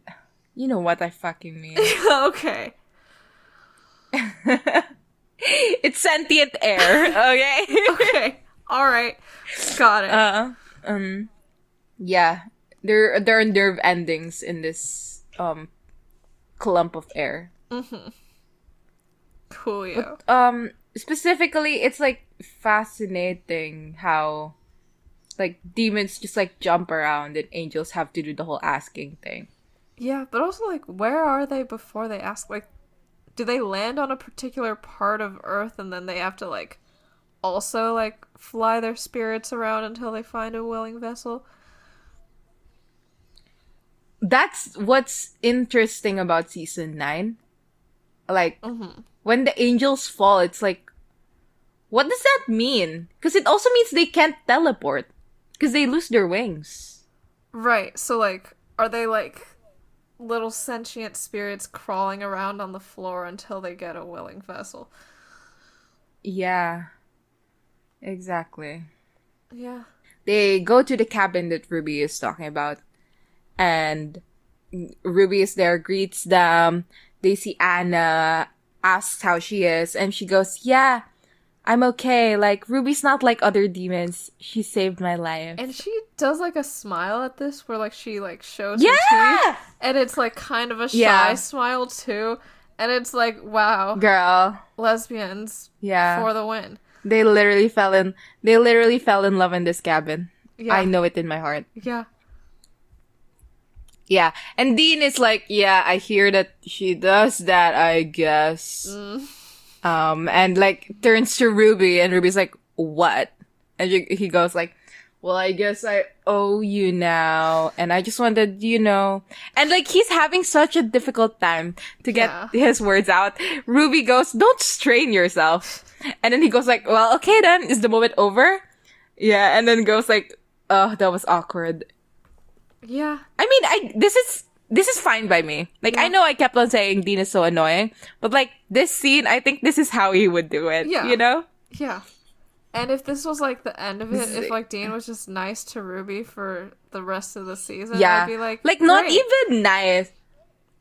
you know what I fucking mean.
Okay.
It's sentient air, okay?
Okay. Alright. Got it.
Yeah. There are nerve endings in this, clump of air.
Mm-hmm. Coolio.
But, specifically, it's, like, fascinating how, like, demons just, like, jump around and angels have to do the whole asking thing.
Yeah, but also, like, where are they before they ask? Like, do they land on a particular part of Earth and then they have to, like, also, like, fly their spirits around until they find a willing vessel?
That's what's interesting about season 9. Like, when the angels fall, it's like, what does that mean? Because it also means they can't teleport. Because they lose their wings.
Right, so, like, are they, like, little sentient spirits crawling around on the floor until they get a willing vessel?
Yeah. Exactly.
Yeah.
They go to the cabin that Ruby is talking about. And Ruby is there, greets them. They see Anna, asks how she is, and she goes, yeah, I'm okay. Like, Ruby's not like other demons. She saved my life.
And she does, like, a smile at this where, like, she, like, shows her teeth. And it's, like, kind of a shy smile, too. And it's like, wow.
Girl.
Lesbians.
Yeah.
For the win.
They literally fell in love in this cabin.
Yeah.
I know it in my heart.
Yeah.
Yeah. And Dean is like, yeah, I hear that she does that, I guess. And like turns to Ruby, and Ruby's like, what? And he goes like, well, I guess I owe you now. And I just wanted, and like he's having such a difficult time to get his words out. Ruby goes, don't strain yourself. And then he goes like, well, okay then, is the moment over? Yeah. And then goes like, oh, that was awkward.
Yeah.
I mean, this is fine by me. Like, I know I kept on saying Dean is so annoying, but like this scene, I think this is how he would do it. Yeah.
Yeah. And if this was like the end of it, if like Dean was just nice to Ruby for the rest of the season, I'd be like,
not even nice.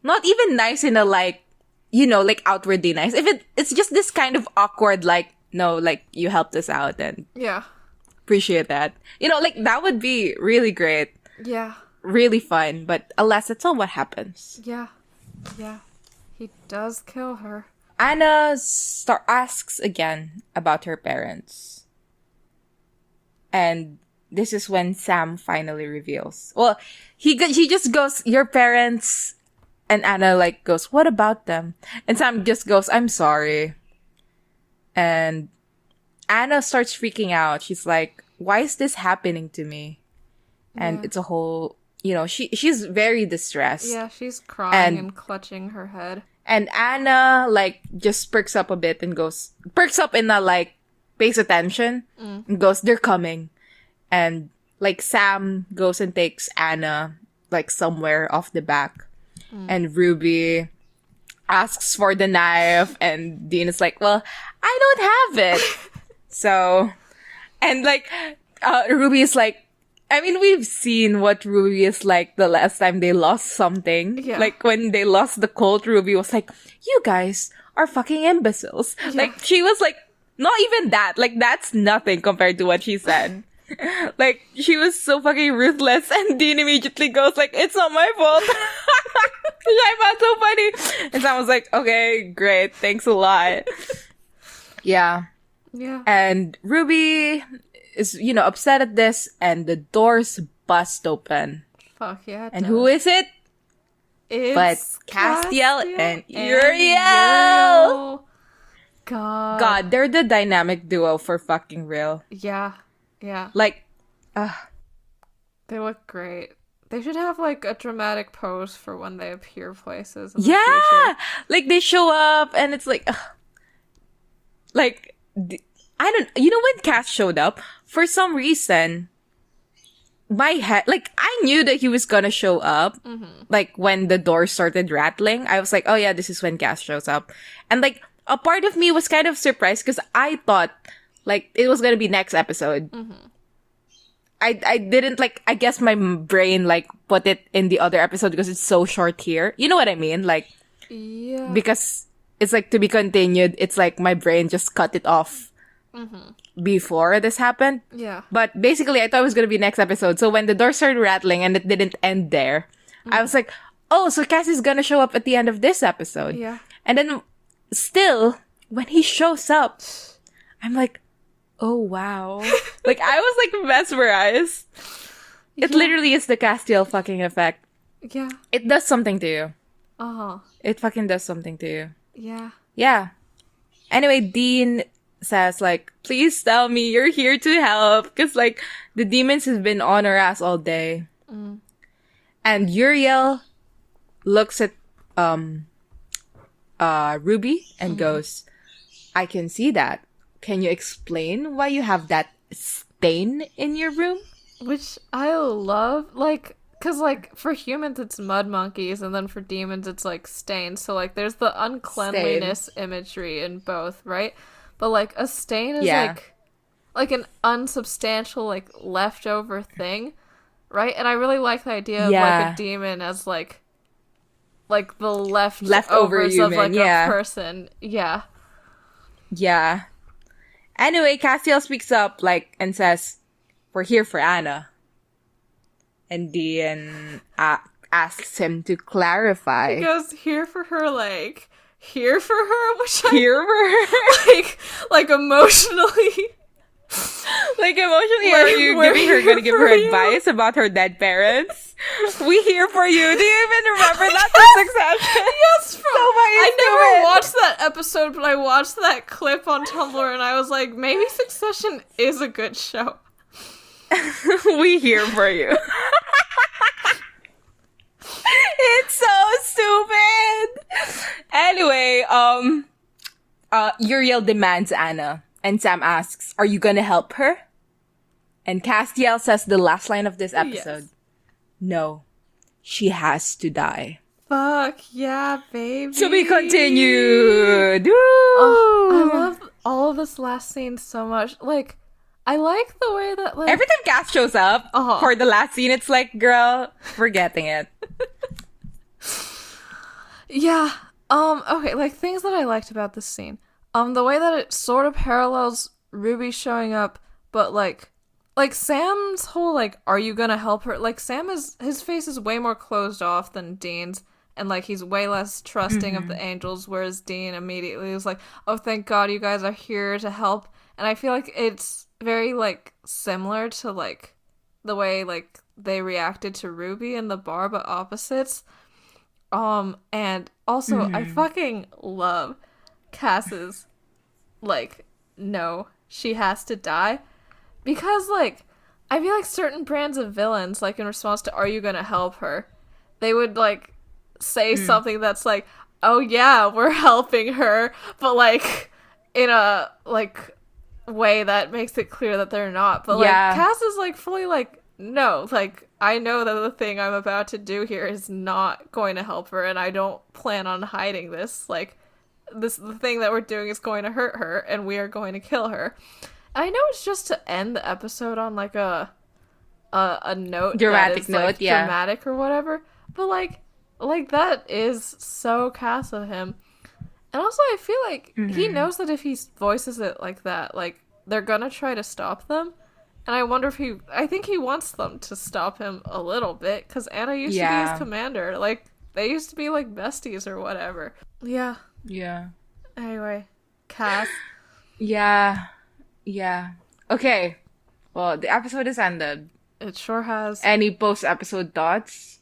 Not even nice in a like, like outwardly nice. If it's just this kind of awkward, like, no, like you helped us out and appreciate that. Like that would be really great.
Yeah.
Really fun, but alas, that's not what happens.
Yeah. Yeah. He does kill her.
Anna asks again about her parents. And this is when Sam finally reveals. Well, he just goes, your parents, and Anna like goes, what about them? And Sam just goes, I'm sorry. And Anna starts freaking out. She's like, why is this happening to me? And it's a whole, she's very distressed.
Yeah, she's crying and clutching her head.
And Anna, like, just perks up a bit and perks up in a, like, pays attention and goes, they're coming. And, like, Sam goes and takes Anna, like, somewhere off the back. And Ruby asks for the knife, and Dean is like, well, I don't have it. So, and, like, Ruby is like, I mean, we've seen what Ruby is like the last time they lost something. Yeah. Like, when they lost the cult, Ruby was like, you guys are fucking imbeciles. Yeah. Like, she was like, not even that. Like, that's nothing compared to what she said. Like, she was so fucking ruthless, and Dean immediately goes like, it's not my fault. Which I found so funny. And Sam was like, okay, great. Thanks a lot. Yeah.
Yeah.
And Ruby is, upset at this, and the doors bust open.
Fuck yeah.
And who is it?
It's
but Castiel and Uriel. God, they're the dynamic duo for fucking real.
Yeah. Yeah.
Like,
they look great. They should have like a dramatic pose for when they appear places in the future.
Like they show up and it's like, like, I don't, when Cass showed up, for some reason, my head, like, I knew that he was gonna show up. Like, when the door started rattling, I was like, oh yeah, this is when Cass shows up. And like, a part of me was kind of surprised because I thought, like, it was gonna be next episode. I didn't, like, I guess my brain, like, put it in the other episode because it's so short here. You know what I mean? Like,
yeah.
Because it's like to be continued, it's like my brain just cut it off before this happened.
Yeah.
But basically, I thought it was gonna be next episode. So when the door started rattling and it didn't end there, I was like, oh, so Cassie's gonna show up at the end of this episode.
Yeah.
And then, still, when he shows up, I'm like, oh, wow. Like, I was, like, mesmerized. It literally is the Castiel fucking effect.
Yeah.
It does something to you.
Uh-huh.
It fucking does something to you.
Yeah.
Yeah. Anyway, Dean says, like, please tell me you're here to help. Because, like, the demons have been on her ass all day. And Uriel looks at Ruby and goes, I can see that. Can you explain why you have that stain in your room?
Which I love, like, because, like, for humans it's mud monkeys, and then for demons it's, like, stains. So, like, there's the uncleanliness imagery in both, right? But, like, a stain is, like an unsubstantial, like, leftover thing, right? And I really like the idea of, like, a demon as, like the leftover human, of, like, a person. Yeah.
Yeah. Anyway, Castiel speaks up, like, and says, we're here for Anna. And Dean asks him to clarify.
He goes, here for her, like, here for her? Which
here for her?
Like, emotionally.
Like, emotionally, are you gonna give her advice about her dead parents? We here for you. Do you even remember that from Succession?
Yes, I never watched that episode, but I watched that clip on Tumblr, and I was like, maybe Succession is a good show.
We here for you. It's so stupid. Anyway, Uriel demands Anna, and Sam asks, "Are you gonna help her?" And Castiel says the last line of this episode. Yes. No, she has to die.
Fuck yeah, baby.
To be continued.
Oh, I love all of this last scene so much. Like, I like the way that, like,
every time Cass shows up for the last scene, it's like, girl, we're getting it.
Yeah. Okay, like, things that I liked about this scene. The way that it sort of parallels Ruby showing up, but like Sam's whole, like, are you gonna help her? Like, his face is way more closed off than Dean's, and, like, he's way less trusting of the angels, whereas Dean immediately is like, oh, thank God you guys are here to help. And I feel like it's very, like, similar to, like, the way, like, they reacted to Ruby in the bar, but opposites. And also, I fucking love Cass's, like, no, she has to die. Because, like, I feel like certain brands of villains, like, in response to, are you gonna help her? They would, like, say something that's like, oh yeah, we're helping her, but, like, in a, like, way that makes it clear that they're not. But, like, Cass is, like, fully, like, no, like, I know that the thing I'm about to do here is not going to help her, and I don't plan on hiding this. Like, the thing that we're doing is going to hurt her, and we are going to kill her. I know it's just to end the episode on, like, a note,
dramatic note,
like, dramatic or whatever, but, like that is so Cass of him. And also, I feel like he knows that if he voices it like that, like, they're gonna try to stop them. And I wonder if I think he wants them to stop him a little bit, because Anna used to be his commander. Like, they used to be, like, besties or whatever. Yeah. Anyway, Cass.
Yeah. Okay. Well, the episode is ended.
It sure has.
Any post-episode thoughts?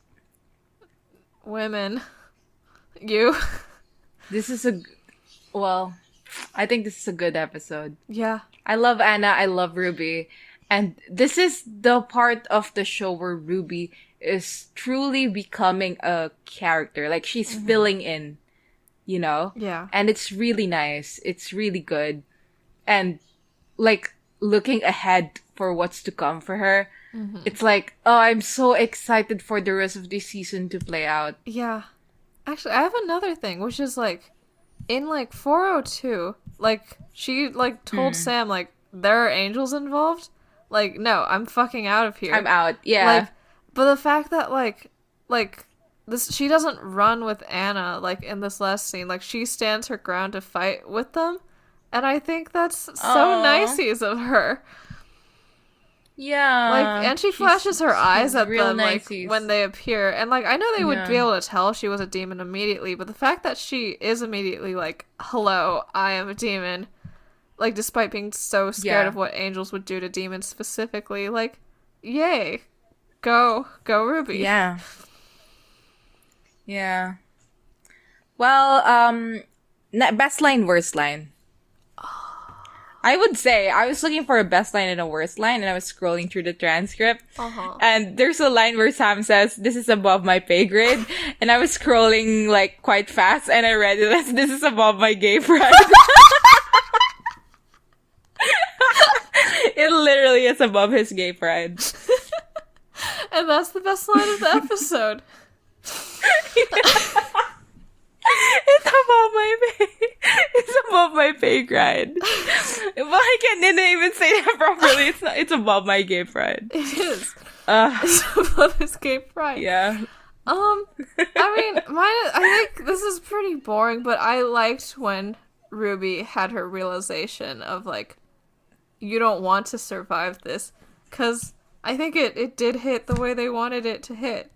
Women. You?
I think this is a good episode.
Yeah.
I love Anna. I love Ruby. And this is the part of the show where Ruby is truly becoming a character. Like, she's filling in, you know?
Yeah.
And it's really nice. It's really good. And, like, looking ahead for what's to come for her, it's like, oh, I'm so excited for the rest of this season to play out.
Yeah. Actually, I have another thing, which is, like, in, like, 402, like, she, like, told Sam, like, there are angels involved. Like, no, I'm fucking out of here.
I'm out, yeah.
Like, but the fact that, like, this, she doesn't run with Anna, like, in this last scene. Like, she stands her ground to fight with them. And I think that's so nice of her.
Yeah.
Like, and she flashes her eyes at them, like,
nice-ies.
when they appear. And, like, I know they would be able to tell she was a demon immediately, but the fact that she is immediately like, hello, I am a demon, like, despite being so scared of what angels would do to demons specifically, like, yay. Go Ruby.
Yeah. Well, best line, worst line. I would say, I was looking for a best line and a worst line, and I was scrolling through the transcript. And there's a line where Sam says, this is above my pay grade. And I was scrolling, like, quite fast, and I read it as, this is above my gay pride. It literally is above his gay pride.
And that's the best line of the episode.
It's above my pay grade. But I didn't even say that properly. It's above my gay pride.
It is. It's above his gay pride.
Yeah.
I mean, I think this is pretty boring, but I liked when Ruby had her realization of, like, you don't want to survive this, because I think it did hit the way they wanted it to hit.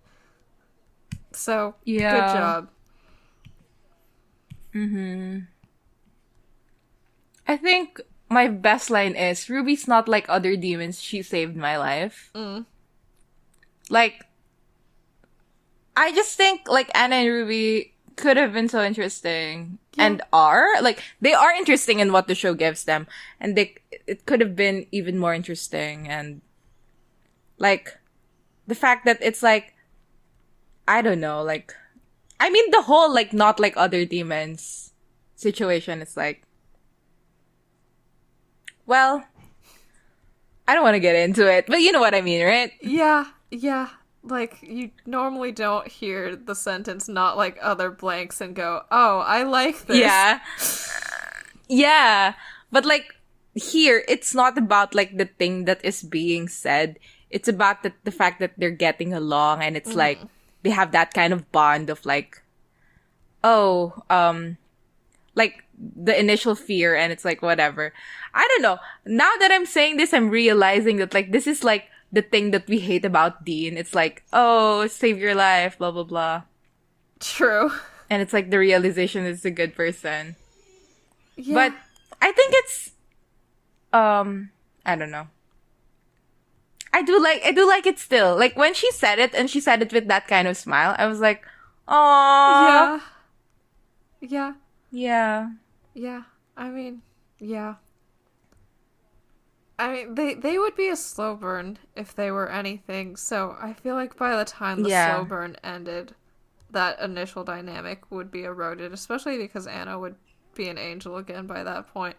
So, good job.
I think my best line is, Ruby's not like other demons, she saved my life. Like, I just think, like, Anna and Ruby could have been so interesting. Yeah. And are. Like, they are interesting in what the show gives them. And it could have been even more interesting. And, like, the fact that it's like, I don't know, like, I mean, the whole, like, not like other demons situation is like, well, I don't want to get into it, but you know what I mean, right?
Yeah. Like, you normally don't hear the sentence, not like other blanks, and go, oh, I like this.
Yeah. Yeah. But, like, here, it's not about, like, the thing that is being said. It's about the fact that they're getting along, and it's like, they have that kind of bond of, like, like, the initial fear, and it's like, whatever. I don't know. Now that I'm saying this, I'm realizing that, like, this is, like, the thing that we hate about Dean. It's like, oh, save your life, blah, blah, blah.
True.
And it's like the realization is a good person.
Yeah.
But I think it's, I don't know. I do like it still. Like, when she said it, and she said it with that kind of smile, I was like, aww.
Yeah. I mean, yeah. I mean, they would be a slow burn if they were anything, so I feel like by the time the slow burn ended, that initial dynamic would be eroded, especially because Anna would be an angel again by that point.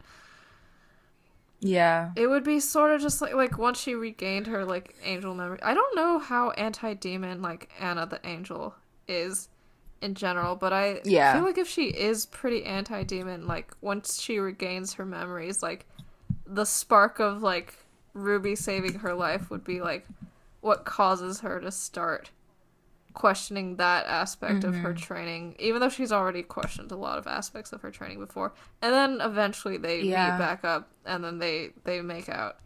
Yeah.
It would be sort of just like once she regained her, like, angel memory. I don't know how anti-demon, like, Anna the angel is in general, but I feel like if she is pretty anti-demon, like, once she regains her memories, like, the spark of, like, Ruby saving her life would be, like, what causes her to start questioning that aspect of her training, even though she's already questioned a lot of aspects of her training before. And then eventually they meet back up, and then they make out.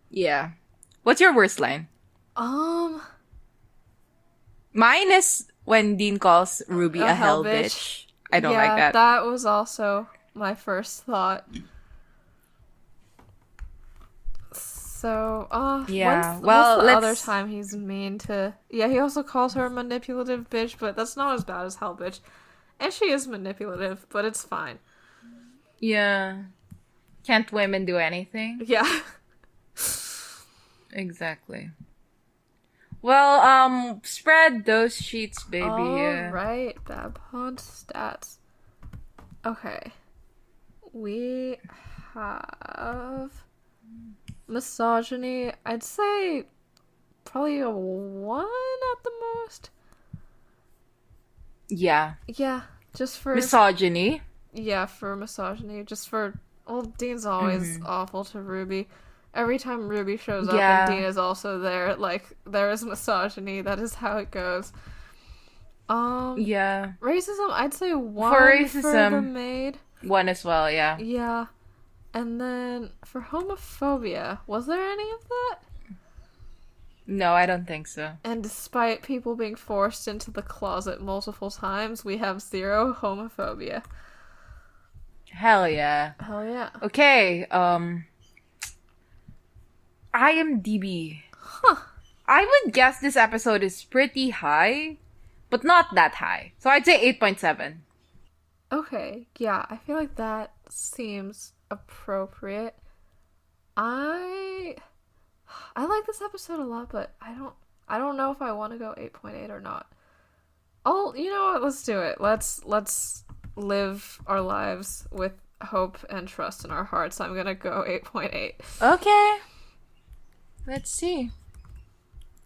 Yeah. What's your worst line? Mine is when Dean calls Ruby a hell bitch. I don't like that.
That was also my first thought. So, when's the other time he's mean to... Yeah, he also calls her a manipulative bitch, but that's not as bad as hell bitch. And she is manipulative, but it's fine.
Yeah. Can't women do anything?
Yeah.
Exactly. Well, spread those sheets, baby.
Alright, Babpod stats. Okay. We have... misogyny, I'd say probably a 1 at the most.
Yeah.
Yeah, just for...
misogyny?
Yeah, for misogyny. Just for... Well, Dean's always awful to Ruby. Every time Ruby shows up and Dean is also there, like, there is misogyny. That is how it goes. Racism, I'd say 1 for the maid.
1 as well, yeah.
Yeah. And then, for homophobia, was there any of that?
No, I don't think so.
And despite people being forced into the closet multiple times, we have 0 homophobia.
Hell yeah.
Hell yeah.
Okay, IMDb. I would guess this episode is pretty high, but not that high. So I'd say 8.7.
Okay, yeah, I feel like that seems appropriate. I like this episode a lot, but I don't know if I want to go 8.8 or not. Oh, you know what? Let's do it. Let's live our lives with hope and trust in our hearts. I'm gonna go 8.8.
Okay. Let's see.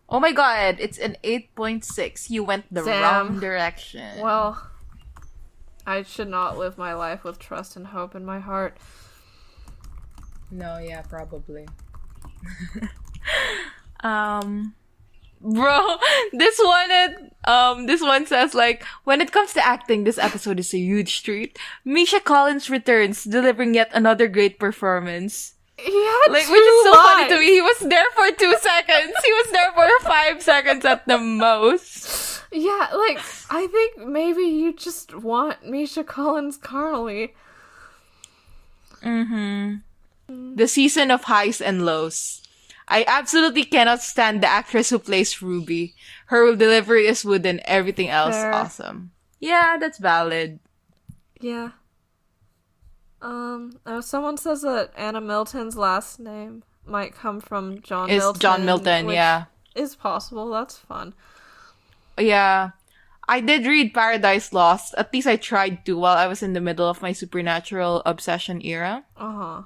Oh my god, it's an 8.6. You went the wrong direction.
Well, I should not live my life with trust and hope in my heart.
No, yeah, probably. Bro, this one says, like, when it comes to acting, this episode is a huge treat. Misha Collins returns, delivering yet another great performance.
He had
like,
2
which is so
lines.
funny to me. He was there for 2 seconds. He was there for 5 seconds at the most.
Yeah, like, I think maybe you just want Misha Collins carnally.
The season of highs and lows. I absolutely cannot stand the actress who plays Ruby. Her delivery is wooden, everything else awesome. Yeah, that's valid.
Yeah. Someone says that Anna Milton's last name might come from John Milton.
It's John Milton, yeah.
Is possible. That's fun.
Yeah. I did read Paradise Lost. At least I tried to while I was in the middle of my supernatural obsession era.
Uh-huh.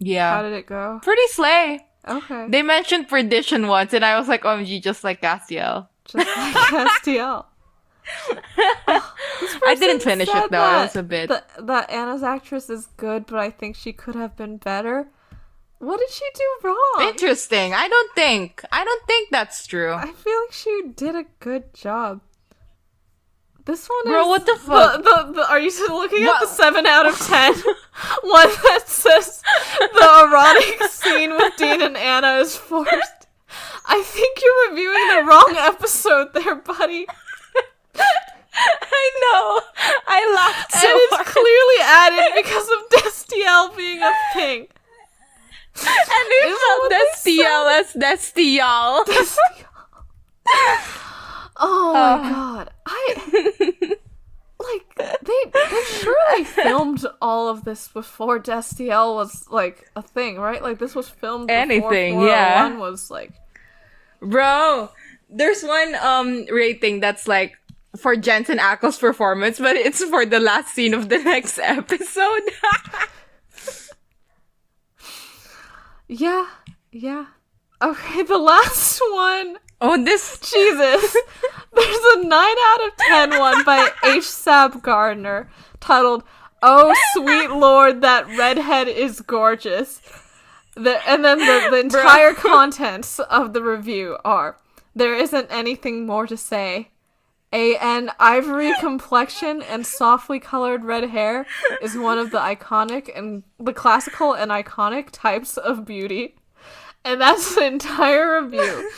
Yeah.
How did it go?
Pretty slay.
Okay.
They mentioned perdition once, and I was like, OMG, just like Castiel.
Just like Castiel.
I didn't finish it, though. It was a bit.
That Anna's actress is good, but I think she could have been better. What did she do wrong?
Interesting. I don't think that's true.
I feel like she did a good job. This one
Bro, what the fuck?
Are you looking at the 7 out of 10? One that says the erotic scene with Dean and Anna is forced. I think you're reviewing the wrong episode there, buddy.
I know. I laughed so
and it's
hard.
clearly added because of Destiel being a thing.
And it's Destiel as Destiel.
Oh my god. They surely filmed all of this before Destiel was, like, a thing, right? Like, this was filmed before 401 was, like...
Bro, there's one, rating that's, like, for Jensen Ackles' performance, but it's for the last scene of the next episode.
Yeah. Okay, the last one...
Oh, this...
Jesus. There's a 9 out of 10 one by H. Sab Gardner titled, "Oh, sweet lord, that redhead is gorgeous." And then the entire contents of the review are, "There isn't anything more to say. An ivory complexion and softly colored red hair is one of the classical and iconic types of beauty." And that's the entire review.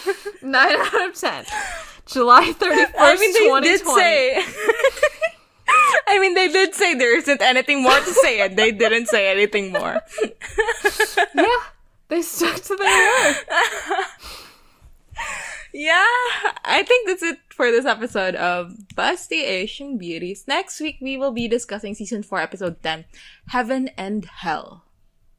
9 out of 10. July 31st, 2020.
They did say there isn't anything more to say, and they didn't say anything more.
Yeah, they stuck to their word.
Yeah, I think that's it for this episode of Busty Asian Beauties. Next week, we will be discussing Season 4, Episode 10, Heaven and Hell.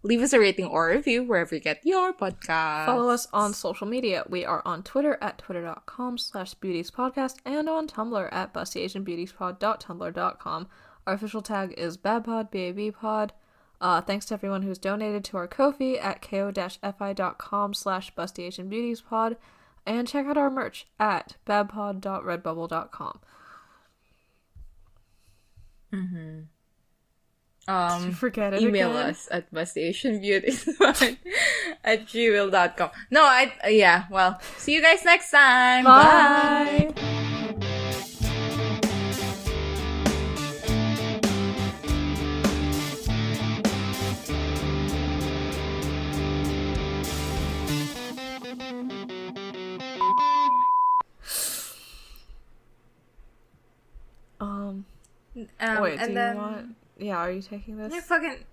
Leave us a rating or a review wherever you get your podcast.
Follow us on social media. We are on Twitter at twitter.com/beautiespodcast and on Tumblr at bustyasianbeautiespod.tumblr.com. Our official tag is babpod, BABpod. Thanks to everyone who's donated to our Ko-fi at ko-fi.com/bustyasianbeautiespod. And check out our merch at babpod.redbubble.com. Did you forget it
email
again?
us at bustyasianbeautiespod@gmail.com. No, well, see you guys next time.
Bye. Wait, do you want... Yeah, are you taking this?
You're fucking...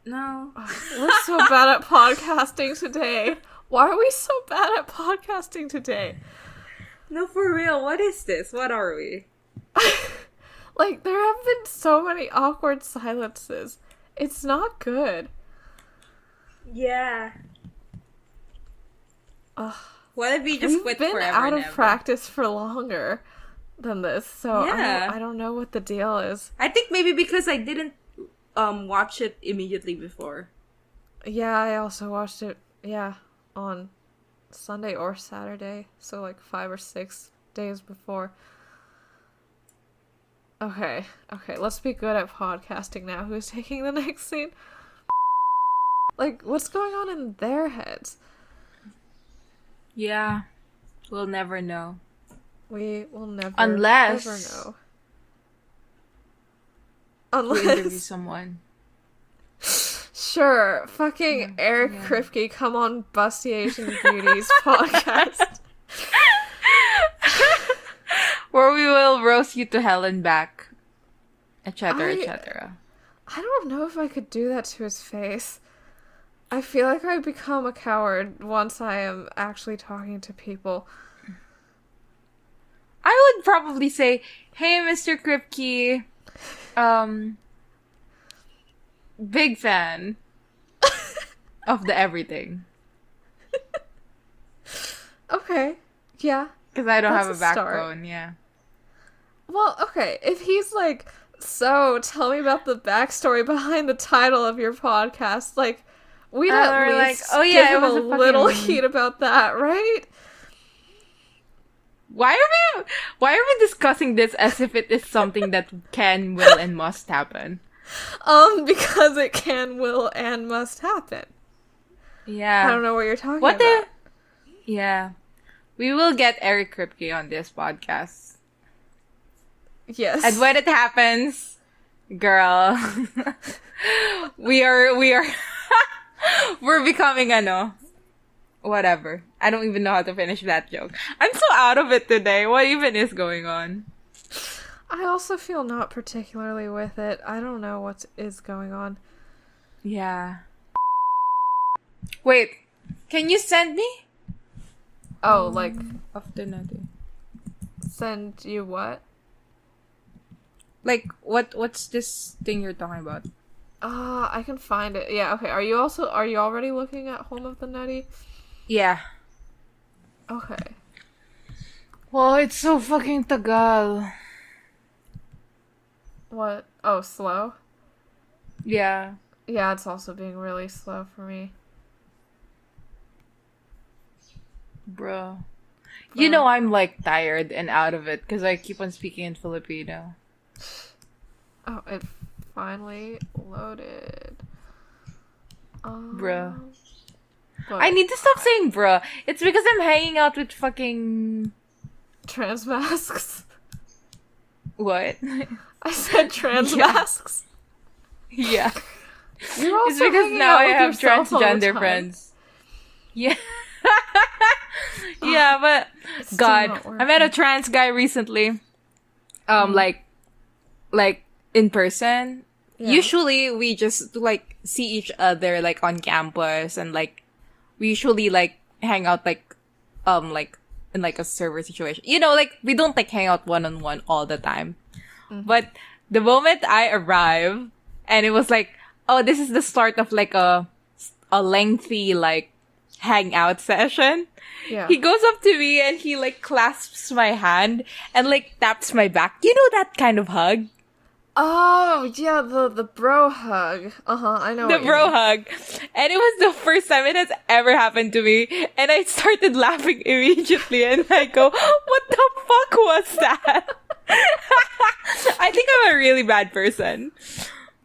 No.
We're so bad at podcasting today. Why are we so bad at podcasting today?
No, for real. What is this? What are we?
Like, there have been so many awkward silences. It's not good.
Yeah.
Ugh.
What if we just quit forever?
We've been out of practice for longer than this, so
yeah.
I don't know what the deal is.
I think maybe because I didn't watch it immediately before.
Yeah, I also watched it, on Sunday or Saturday, so like 5 or 6 days before. Okay, let's be good at podcasting now. Who's taking the next scene? Like, what's going on in their heads?
Yeah, we'll never know.
We will never
ever
know.
We interview someone.
Sure, fucking Eric Kripke, come on Busty Asian Beauties podcast.
Where we will roast you to hell and back. etc., etc.
I don't know if I could do that to his face. I feel like I become a coward once I am actually talking to people.
I would probably say, "Hey, Mr. Kripke, big fan of the everything."
Okay, yeah.
Because I don't have a backbone, yeah.
Well, okay, if he's like, "So, tell me about the backstory behind the title of your podcast," like, we'd at least give him a little heat about that, right?
Why are we discussing this as if it is something that can, will, and must happen?
Because it can, will, and must happen.
Yeah.
I don't know what you're talking about.
Yeah. We will get Eric Kripke on this podcast.
Yes.
And when it happens, girl, we're becoming whatever. I don't even know how to finish that joke. I'm so out of it today. What even is going on?
I also feel not particularly with it. I don't know what is going on.
Yeah. Wait, can you send me?
Oh, like...
After nothing.
Send you what?
Like, what's this thing you're talking about?
I can find it. Yeah, okay. Are you already looking at Home of the Nutty?
Yeah.
Okay.
Well, it's so fucking tagal.
What? Oh, slow?
Yeah.
Yeah, it's also being really slow for me.
Bro. You know I'm, like, tired and out of it because I keep on speaking in Filipino.
Oh, it finally loaded.
Bruh.
What?
I need to stop saying bruh. It's because I'm hanging out with fucking...
Trans masks?
What?
I said trans masks.
Yeah.
You're also
it's because now I have transgender friends. Yeah. Yeah, but God, I met a trans guy recently. Like in person. Yeah. Usually we just like see each other like on campus and like we usually like hang out like in like a server situation. You know, like we don't like hang out one-on-one all the time. Mm-hmm. But the moment I arrive and it was like, oh, this is the start of like a lengthy like hangout session. Yeah. He goes up to me and he like clasps my hand and like taps my back. You know that kind of hug?
Oh, yeah, the bro hug. I know
the bro hug. And it was the first time it has ever happened to me. And I started laughing immediately and I go, what the fuck was that? I think I'm a really bad person.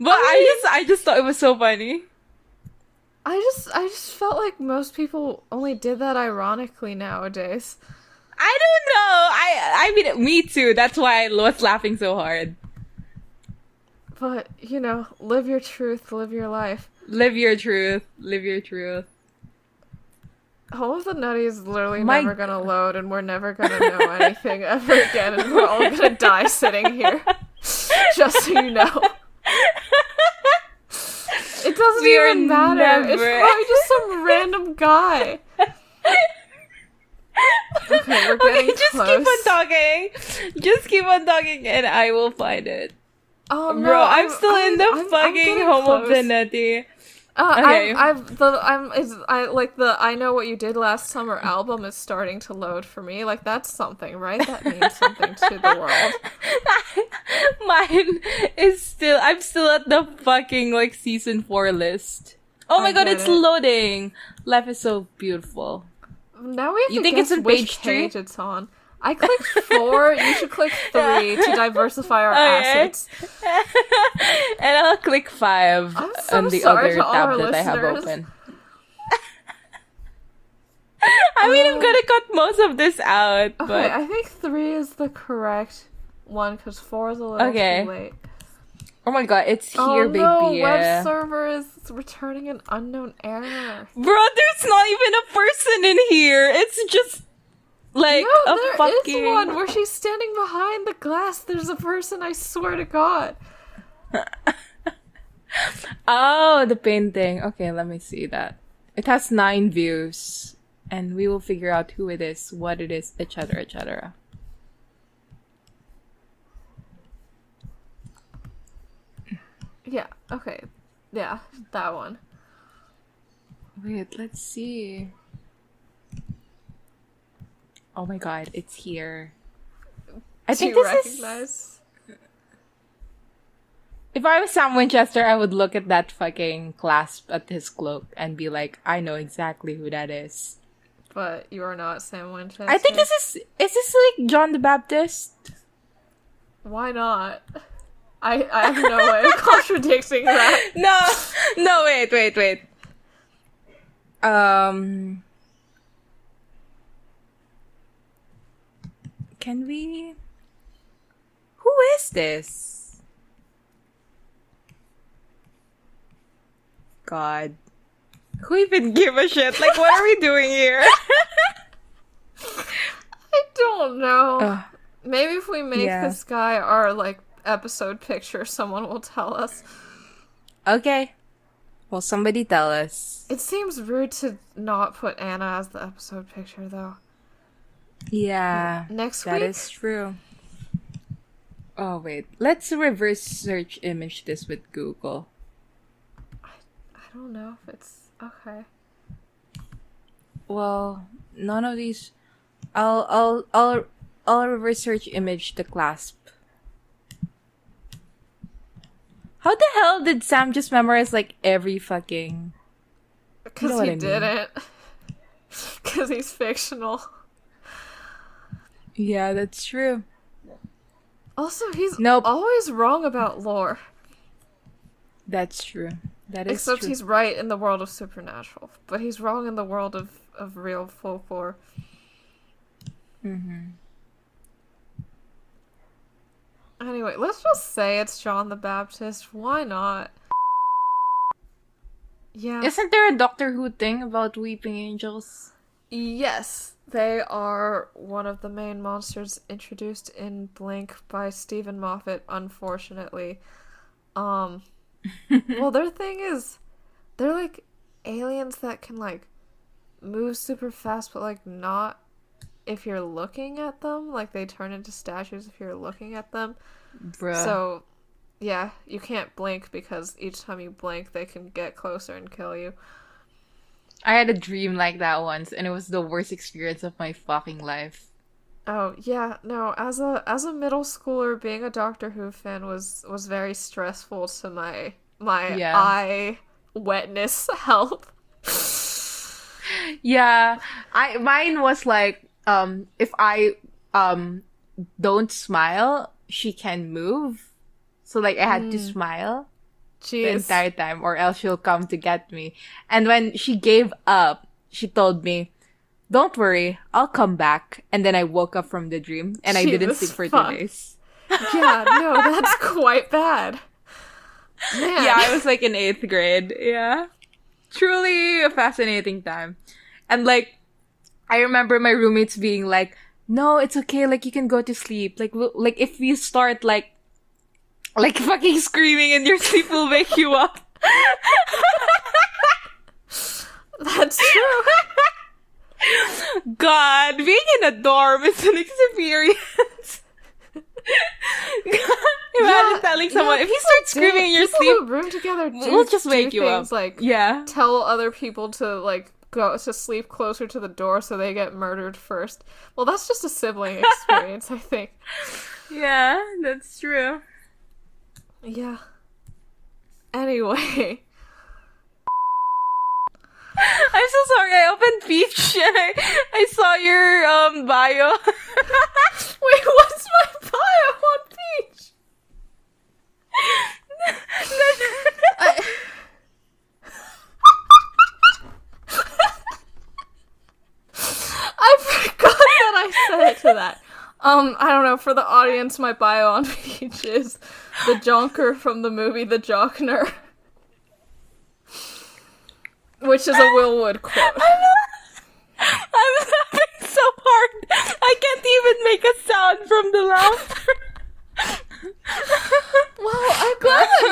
But I just thought it was so funny.
I just felt like most people only did that ironically nowadays.
I don't know. I mean, me too. That's why I was laughing so hard.
But, you know, live your truth, live your life.
Live your truth, live your truth.
Home of the Nutty is literally never gonna load, and we're never gonna know anything ever again, and we're all gonna die sitting here. Just so you know. It doesn't even matter. It's probably just some random guy. Okay, we're getting
just
close.
keep on talking. Just keep on talking, and I will find it.
Oh no,
bro! I'm still in the fucking Home of the Nutty.
Okay. I Know What You Did Last Summer album is starting to load for me. Like, that's something, right? That means something to the world.
Mine is I'm still at the fucking, like, season 4 list. Oh my god, it's loading! Life is so beautiful.
Now we have to guess which page it's on. I clicked 4, you should click 3 to diversify our assets.
And I'll click 5 on the other tab that I have open. I mean, I'm gonna cut most of this out, but...
Okay, I think 3 is the correct one, because 4 is a little too late.
Oh my god, it's here, baby.
Oh no, web server is returning an unknown error.
Bro, there's not even a person in here. It's just... like
no,
a fucking...
there is one where she's standing behind the glass. There's a person, I swear to God.
Oh, the painting. Okay, let me see that. It has 9 views. And we will figure out who it is, what it is, etc., etc.
Yeah, okay. Yeah, that one.
Wait, let's see. Oh my god, it's here. I think this
recognize?
If I was Sam Winchester, I would look at that fucking clasp at his cloak and be like, I know exactly who that is.
But you are not Sam Winchester.
I think is this like John the Baptist?
Why not? I have no way of contradicting that.
No, wait. Can we? Who is this? God. Who even give a shit? Like, what are we doing here?
I don't know. Maybe if we make this guy our, like, episode picture, someone will tell us.
Okay. Well, somebody tell us.
It seems rude to not put Anna as the episode picture, though.
Yeah.
Next week?
That is true. Oh, wait. Let's reverse search image this with Google.
I don't know if it's... Okay.
Well, none of these... I'll reverse search image the clasp. How the hell did Sam just memorize, like, every fucking...
Because he didn't. Because he's fictional.
Yeah, that's true.
Also, he's always wrong about lore.
That's true. That is
Except
true.
he's right in the world of supernatural. But he's wrong in the world of real folklore.
Mm-hmm.
Anyway, let's just say it's John the Baptist. Why not? Yeah.
Isn't there a Doctor Who thing about weeping angels?
Yes. They are one of the main monsters introduced in Blink by Stephen Moffat, unfortunately. Well, their thing is, they're like aliens that can like move super fast, but like not if you're looking at them. Like they turn into statues if you're looking at them.
Bruh.
So, yeah, you can't blink because each time you blink, they can get closer and kill you.
I had a dream like that once, and it was the worst experience of my fucking life.
Oh, yeah, no, as a middle schooler, being a Doctor Who fan was very stressful to my eye wetness health.
Yeah, mine was like, if I don't smile, she can move. So like I had to smile the entire time, or else she'll come to get me. And when she gave up, she told me, "Don't worry, I'll come back." And then I woke up from the dream, and I didn't sleep for 2 days.
Yeah, no, that's quite bad. Man.
Yeah, I was like in 8th grade. Yeah. Truly a fascinating time. And like, I remember my roommates being like, "No, it's okay, like you can go to sleep. Like if you start like fucking screaming in your sleep, will wake you up."
That's true.
God, being in a dorm is an experience. Imagine telling someone, if you start screaming in your sleep,
who room together
we'll just wake you up.
Like,
yeah,
tell other people to like go to sleep closer to the door so they get murdered first. Well, that's just a sibling experience, I think.
Yeah, that's true.
Yeah. Anyway.
I'm so sorry, I opened Peach and I saw your bio.
Wait, what's my bio on Peach? I forgot that I said it to that. I don't know, for the audience, my bio on Peach is the Jonker from the movie The Jockner. Which is a Will Wood quote.
I'm laughing so hard, I can't even make a sound from the laughter.
Well, I'm glad that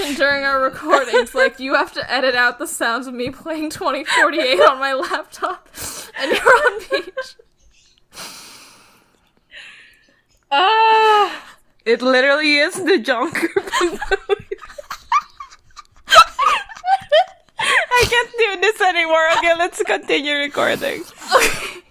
mentioned during our recordings, like, you have to edit out the sounds of me playing 2048 on my laptop, and you're on beach.
It literally is the Jonker movie. I can't do this anymore. Okay, let's continue recording.
Okay.